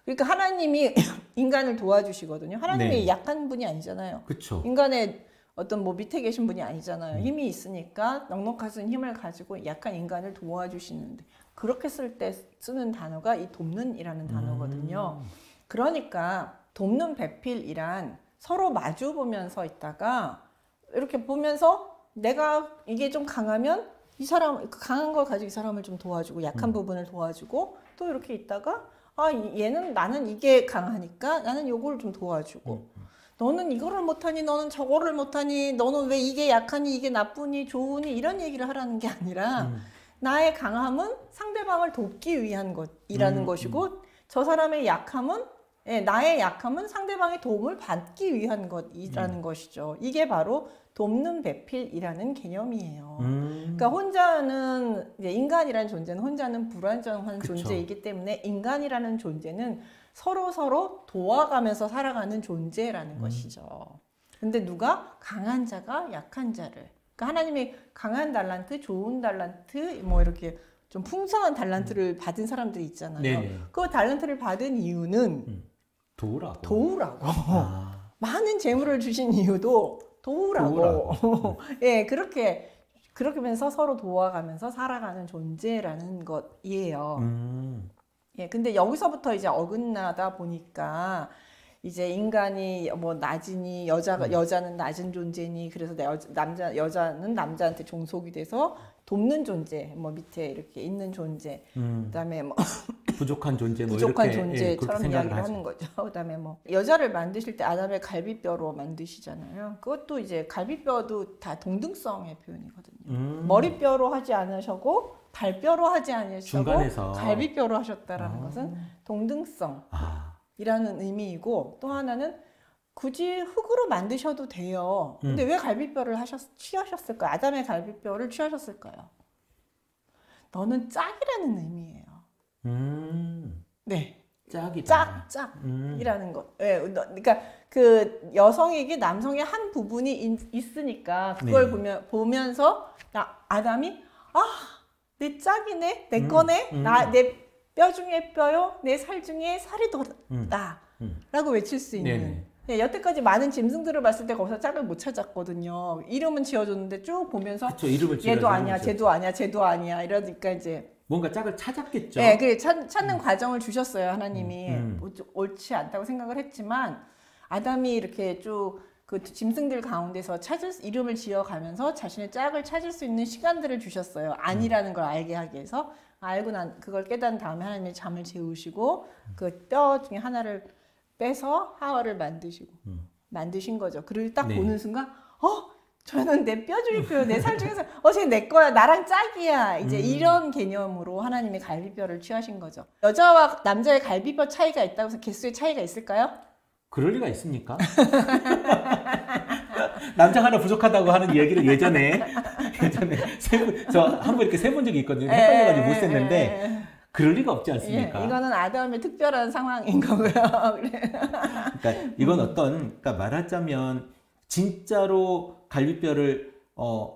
그러니까 하나님이 인간을 도와주시거든요. 하나님이 약한 분이 아니잖아요. 그쵸. 인간의 어떤 뭐 밑에 계신 분이 아니잖아요. 힘이 있으니까 넉넉하신 힘을 가지고 약한 인간을 도와주시는데 그렇게 쓸 때 쓰는 단어가 이 돕는이라는 단어거든요. 그러니까 돕는 배필이란 서로 마주 보면서 있다가 이렇게 보면서 내가 이게 좀 강하면 이 사람 강한 걸 가지고 이 사람을 좀 도와주고 약한 부분을 도와주고 또 이렇게 있다가 나는 이게 강하니까 나는 요걸 좀 도와주고 너는 이거를 못하니 너는 저거를 못하니 너는 왜 이게 약하니 이게 나쁘니 좋으니 이런 얘기를 하라는 게 아니라 나의 강함은 상대방을 돕기 위한 것이라는 것이고 저 사람의 약함은 나의 약함은 상대방의 도움을 받기 위한 것이라는 것이죠. 이게 바로 돕는 배필이라는 개념이에요. 그러니까 혼자는 인간이라는 존재는 혼자는 불완전한 그쵸. 존재이기 때문에 인간이라는 존재는 서로 도와가면서 살아가는 존재라는 것이죠. 근데 누가 강한 자가 약한 자를 그러니까 하나님이 강한 달란트, 좋은 달란트 뭐 이렇게 좀 풍성한 달란트를 받은 사람들이 있잖아요. 네네. 그 달란트를 받은 이유는 도우라고. 많은 재물을 주신 이유도 도우라고. 예, 그렇게 하면서 서로 도와가면서 살아가는 존재라는 것이에요. 예, 근데 여기서부터 이제 어긋나다 보니까 이제 인간이 뭐 낮으니 여자는 낮은 존재니 그래서 여자는 남자한테 종속이 돼서 돕는 존재, 뭐 밑에 이렇게 있는 존재, 그다음에 뭐 부족한 존재, 부족한 이렇게, 존재처럼 이야기를 하는 거죠. 그다음에 뭐 여자를 만드실 때 아담의 갈비뼈로 만드시잖아요. 그것도 이제 갈비뼈도 다 동등성의 표현이거든요. 머리뼈로 하지 않으셨고 발뼈로 하지 않으셨고 중간에서. 갈비뼈로 하셨다라는 것은 동등성이라는 의미이고 또 하나는 굳이 흙으로 만드셔도 돼요. 근데 왜 갈비뼈를 취하셨을까요? 아담의 갈비뼈를 취하셨을까요? 너는 짝이라는 의미예요. 네. 짝이다. 짝이라는 것. 네, 그러니까 그 여성에게 남성의 한 부분이 있으니까 그걸 네. 보면서 아담이 내 짝이네, 내 거네, 내 뼈 중에 뼈요, 내 살 중에 살이 더다 라고 외칠 수 있는. 네, 여태까지 많은 짐승들을 봤을 때 거기서 짝을 못 찾았거든요. 이름은 지어줬는데 쭉 보면서 그쵸, 이름을 얘도 아니야, 쟤도 아니야, 쟤도 아니야 이러니까 이제 뭔가 짝을 찾았겠죠. 네, 그 찾는 과정을 주셨어요. 하나님이 옳지 않다고 생각을 했지만 아담이 이렇게 쭉 그 짐승들 가운데서 이름을 지어가면서 자신의 짝을 찾을 수 있는 시간들을 주셨어요. 아니라는 걸 알게 하기 위해서. 알고 난 그걸 깨달은 다음에 하나님이 잠을 재우시고 그 뼈 중에 하나를 빼서 하와를 만드신 거죠. 그리고 딱 네. 보는 순간 저는 내 뼈 중에 뼈, 내 살 중에서 쟤 내 거야, 나랑 짝이야. 이제 이런 개념으로 하나님이 갈비뼈를 취하신 거죠. 여자와 남자의 갈비뼈 차이가 있다고 해서 개수의 차이가 있을까요? 그럴 리가 있습니까? 남자 하나 부족하다고 하는 얘기를 예전에 저 한 번 이렇게 세본 적이 있거든요. 헷갈려가지고 못 셌는데 그럴 리가 없지 않습니까? 이거는 아담의 특별한 상황인 거고요. 그러니까 이건 그러니까 말하자면 진짜로 갈비뼈를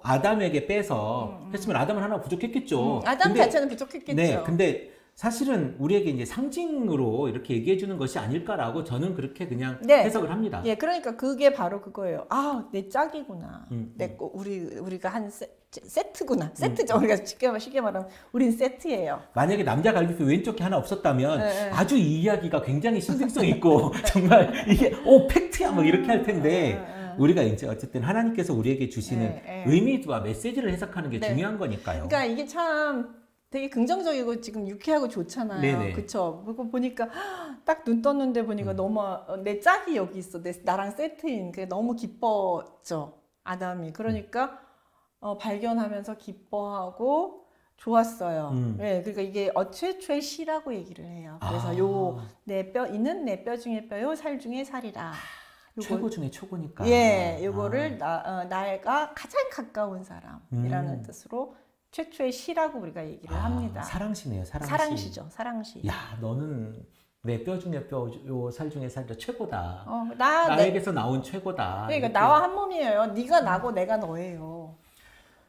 아담에게 빼서 했으면 아담은 하나 부족했겠죠. 아담 자체는 부족했겠죠. 네, 근데 사실은 우리에게 이제 상징으로 이렇게 얘기해 주는 것이 아닐까라고 저는 그렇게 그냥 해석을 합니다. 예, 그러니까 그게 바로 그거예요. 내 짝이구나. 내 거 우리가 한 세트구나. 세트죠. 우리가 쉽게 말하면 우린 세트예요. 만약에 남자 갈비뼈 왼쪽에 하나 없었다면 아주 이 이야기가 굉장히 신빙성 있고 정말 이게 팩트야 뭐 이렇게 할 텐데 우리가 이제 어쨌든 하나님께서 우리에게 주시는 의미와 메시지를 해석하는 게 중요한 거니까요. 그러니까 이게 참 되게 긍정적이고 지금 유쾌하고 좋잖아요. 네네. 그쵸? 그거 보니까 딱 눈 떴는데 보니까 너무 내 짝이 여기 있어. 나랑 세트인 게 너무 기뻤죠. 아담이. 그러니까 발견하면서 기뻐하고 좋았어요. 네, 그러니까 이게 최초의 시라고 얘기를 해요. 그래서 내 뼈 중에 뼈요, 살 중에 살이라. 최고 중에 최고니까. 예, 요거를 나가 가장 가까운 사람이라는 뜻으로 최초의 시라고 우리가 얘기를 합니다. 사랑시네요, 사랑시. 사랑시죠, 사랑시. 야, 너는 내 뼈 중에 뼈, 살 중에 살이 최고다. 나에게서 나온 최고다. 그러니까 이렇게. 나와 한 몸이에요. 네가 나고 내가 너예요.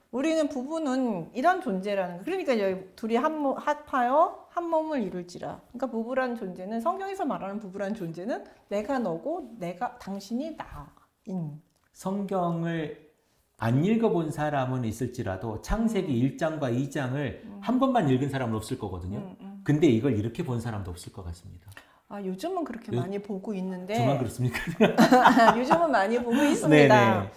우리는 부부는 이런 존재라는 거. 그러니까 여기 둘이 합하여 한 몸을 이룰지라. 그러니까 부부라는 존재는 성경에서 말하는 부부라는 존재는 내가 너고 당신이 나인. 성경을 안 읽어본 사람은 있을지라도 창세기 1장과 2장을 한 번만 읽은 사람은 없을 거거든요. 근데 이걸 이렇게 본 사람도 없을 것 같습니다. 요즘은 그렇게 많이 보고 있는데. 저만 그렇습니까? 요즘은 많이 보고 있습니다.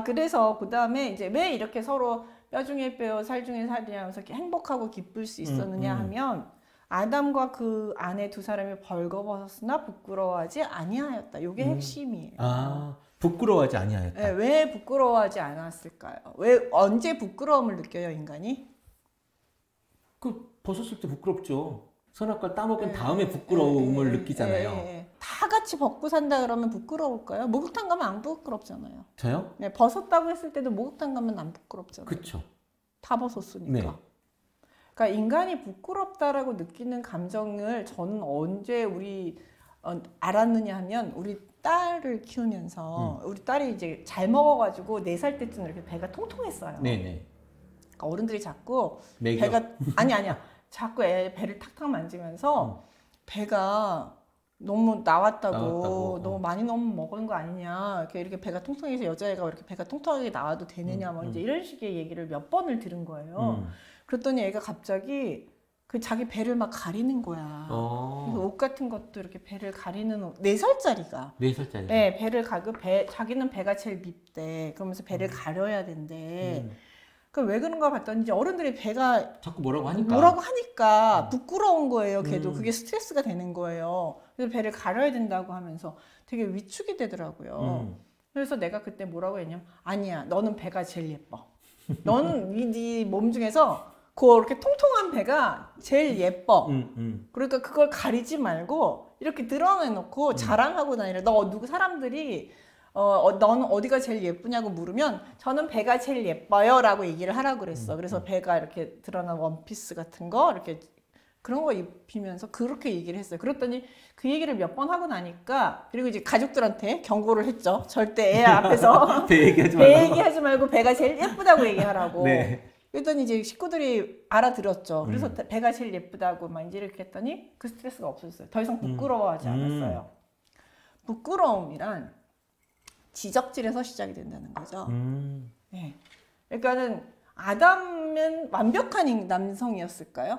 그래서 그 다음에 이제 왜 이렇게 서로 뼈 중에 뼈, 살 중에 살이라면서 이렇게 행복하고 기쁠 수 있었느냐 하면 아담과 그 아내 두 사람이 벌거벗었으나 부끄러워하지 아니하였다. 이게 핵심이에요. 부끄러워하지 아니하였다. 네, 왜 부끄러워하지 않았을까요? 언제 부끄러움을 느껴요, 인간이? 벗었을 때 부끄럽죠. 선악과를 따먹은 다음에 부끄러움을 느끼잖아요. 다 같이 벗고 산다 그러면 부끄러울까요? 목욕탕 가면 안 부끄럽잖아요. 저요? 네, 벗었다고 했을 때도 목욕탕 가면 안 부끄럽잖아요. 그렇죠. 다 벗었으니까. 네. 그러니까 인간이 부끄럽다라고 느끼는 감정을 저는 언제 알았느냐 하면 우리 딸을 키우면서 우리 딸이 이제 잘 먹어가지고 4살 때쯤 이렇게 배가 통통했어요. 네네. 그러니까 어른들이 자꾸 매겨. 배가 아니야. 자꾸 애 배를 탁탁 만지면서 배가 너무 나왔다고 너무 많이 먹은 거 아니냐 이렇게 배가 통통해서 여자애가 이렇게 배가 통통하게 나와도 되느냐 뭐 이제 이런 식의 얘기를 몇 번을 들은 거예요. 그랬더니 애가 갑자기 자기 배를 막 가리는 거야. 그래서 옷 같은 것도 이렇게 배를 가리는 4살짜리가. 4살짜리. 네, 배를 자기는 배가 제일 밉대. 그러면서 배를 가려야 된대. 왜 그런가 봤더니 이제 어른들이 배가 자꾸 뭐라고 하니까 부끄러운 거예요. 걔도 그게 스트레스가 되는 거예요. 그래서 배를 가려야 된다고 하면서 되게 위축이 되더라고요. 그래서 내가 그때 뭐라고 했냐면 아니야, 너는 배가 제일 예뻐. 너는 네 몸 중에서 그렇게 통통한 배가 제일 예뻐. 그러니까 그걸 가리지 말고 이렇게 드러내놓고 자랑하고 다니라. 사람들이 너는 어디가 제일 예쁘냐고 물으면 저는 배가 제일 예뻐요라고 얘기를 하라고 그랬어. 그래서 배가 이렇게 드러난 원피스 같은 거 이렇게 그런 거 입히면서 그렇게 얘기를 했어요. 그랬더니 그 얘기를 몇 번 하고 나니까 그리고 이제 가족들한테 경고를 했죠. 절대 애 앞에서 배 얘기하지 배 말고. 얘기하지 말고 배가 제일 예쁘다고 얘기하라고. 네. 그랬더니 이제 식구들이 알아들었죠. 그래서 배가 제일 예쁘다고 막 이제 이렇게 했더니 그 스트레스가 없어졌어요. 더 이상 부끄러워하지 않았어요. 부끄러움이란 지적질에서 시작이 된다는 거죠. 네. 그러니까는 아담은 완벽한 남성이었을까요?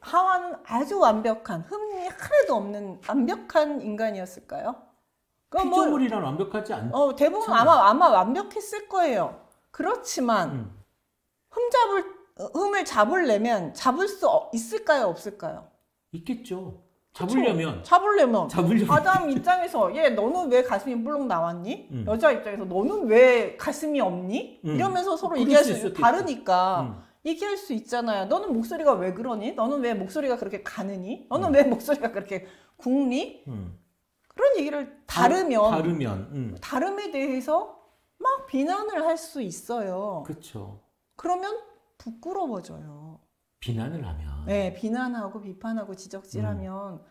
하와는 아주 완벽한 흠이 하나도 없는 완벽한 인간이었을까요? 피조물이란 완벽하지 않죠. 대부분 아마 완벽했을 거예요. 그렇지만 흠을 잡으려면 잡을 수 있을까요, 없을까요? 있겠죠. 잡으려면. 아담 입장에서 얘 너는 왜 가슴이 물렁 나왔니? 여자 입장에서 너는 왜 가슴이 없니? 이러면서 서로 얘기할 수 다르니까 얘기할 수 있잖아요. 너는 목소리가 왜 그러니? 너는 왜 목소리가 그렇게 가느니? 너는 왜 목소리가 그렇게 굵니? 그런 얘기를 다름에 대해서 막 비난을 할 수 있어요. 그렇죠. 그러면 부끄러워져요. 비난을 하면. 네, 비난하고 비판하고 지적질하면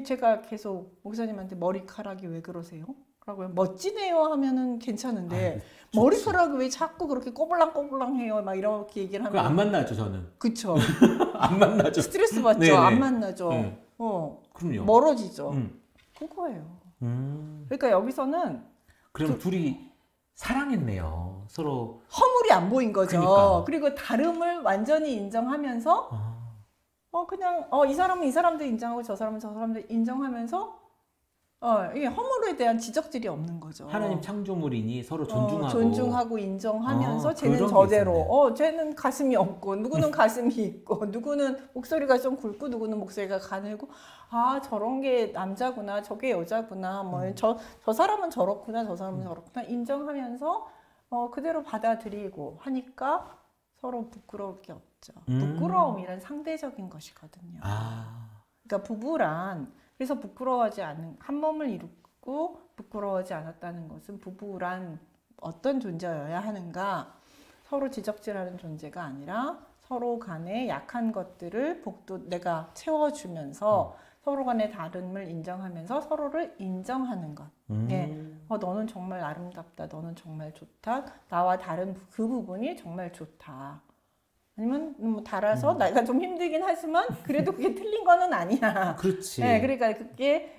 제가 계속 목사님한테 머리카락이 왜 그러세요? 라고요. 멋지네요 하면은 괜찮은데 머리카락이 왜 자꾸 그렇게 꼬불랑꼬불랑해요? 막 이렇게 얘기를 하면 안 만나죠 저는. 그쵸. 안 만나죠. 스트레스 받죠. 네네. 안 만나죠. 그럼요. 멀어지죠. 그거예요. 그러니까 여기서는 그럼 둘이 사랑했네요. 서로 허물이 안 보인 거죠. 그러니까. 그리고 다름을 완전히 인정하면서 그냥 이 사람은 이 사람도 인정하고 저 사람은 저 사람도 인정하면서 이게 허물에 대한 지적질이 없는 거죠. 하나님 창조물이니 서로 존중하고 존중하고 인정하면서 쟤는 저대로 쟤는 가슴이 없고 누구는 가슴이 있고 누구는 목소리가 좀 굵고 누구는 목소리가 가늘고 저런 게 남자구나 저게 여자구나 저 사람은 저렇구나 저 사람은 저렇구나 인정하면서 그대로 받아들이고 하니까 서로 부끄러울 게 없죠. 부끄러움이란 상대적인 것이거든요. 그러니까 부부란 그래서 부끄러워하지 않는 한 몸을 이루고 부끄러워하지 않았다는 것은 부부란 어떤 존재여야 하는가 서로 지적질하는 존재가 아니라 서로 간의 약한 것들을 내가 채워주면서 서로 간의 다름을 인정하면서 서로를 인정하는 것. 너는 정말 아름답다. 너는 정말 좋다. 나와 다른 그 부분이 정말 좋다. 아니면 달아서 내가 좀 힘들긴 하지만 그래도 그게 틀린 거는 아니야. 그렇지. 네, 그러니까 그게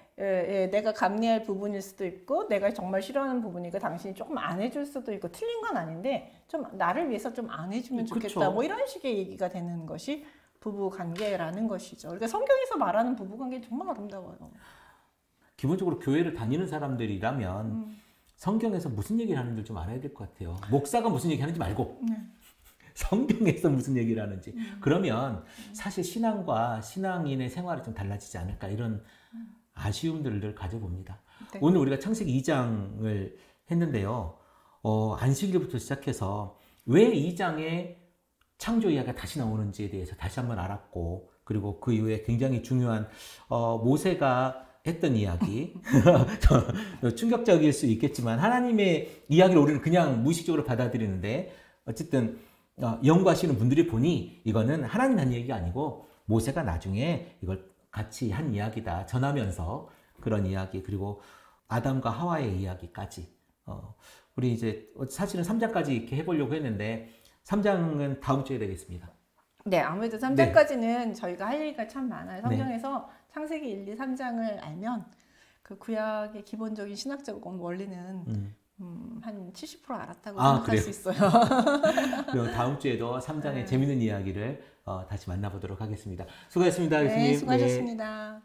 내가 감내할 부분일 수도 있고 내가 정말 싫어하는 부분이니까 당신이 조금 안 해줄 수도 있고 틀린 건 아닌데 좀 나를 위해서 좀 안 해주면 좋겠다. 그쵸. 이런 식의 얘기가 되는 것이 부부 관계라는 것이죠. 그러니까 성경에서 말하는 부부 관계 정말 아름다워요. 기본적으로 교회를 다니는 사람들이라면 성경에서 무슨 얘기를 하는지 좀 알아야 될 것 같아요. 목사가 무슨 얘기 하는지 말고 성경에서 무슨 얘기를 하는지. 그러면 사실 신앙과 신앙인의 생활이 좀 달라지지 않을까 이런 아쉬움들을 가져봅니다. 네. 오늘 우리가 창세기 2장을 했는데요. 안식일부터 시작해서 왜 2장에 창조 이야기가 다시 나오는지에 대해서 다시 한번 알았고 그리고 그 이후에 굉장히 중요한 모세가 했던 이야기 충격적일 수 있겠지만 하나님의 이야기를 우리는 그냥 무의식적으로 받아들이는데 어쨌든 연구하시는 분들이 보니 이거는 하나님 한 얘기가 아니고 모세가 나중에 이걸 같이 한 이야기다 전하면서 그런 이야기 그리고 아담과 하와의 이야기까지 우리 이제 사실은 3장까지 이렇게 해보려고 했는데 3장은 다음 주에 되겠습니다. 네, 아무래도 3장까지는 저희가 할 얘기가 참 많아요. 성경에서 창세기 1, 2, 3장을 알면 그 구약의 기본적인 신학적 원리는 한 70% 알았다고 생각할 그래요? 수 있어요. 그럼 다음 주에도 3장의 재밌는 이야기를 다시 만나보도록 하겠습니다. 수고하셨습니다, 교수님. 네, 수고하셨습니다.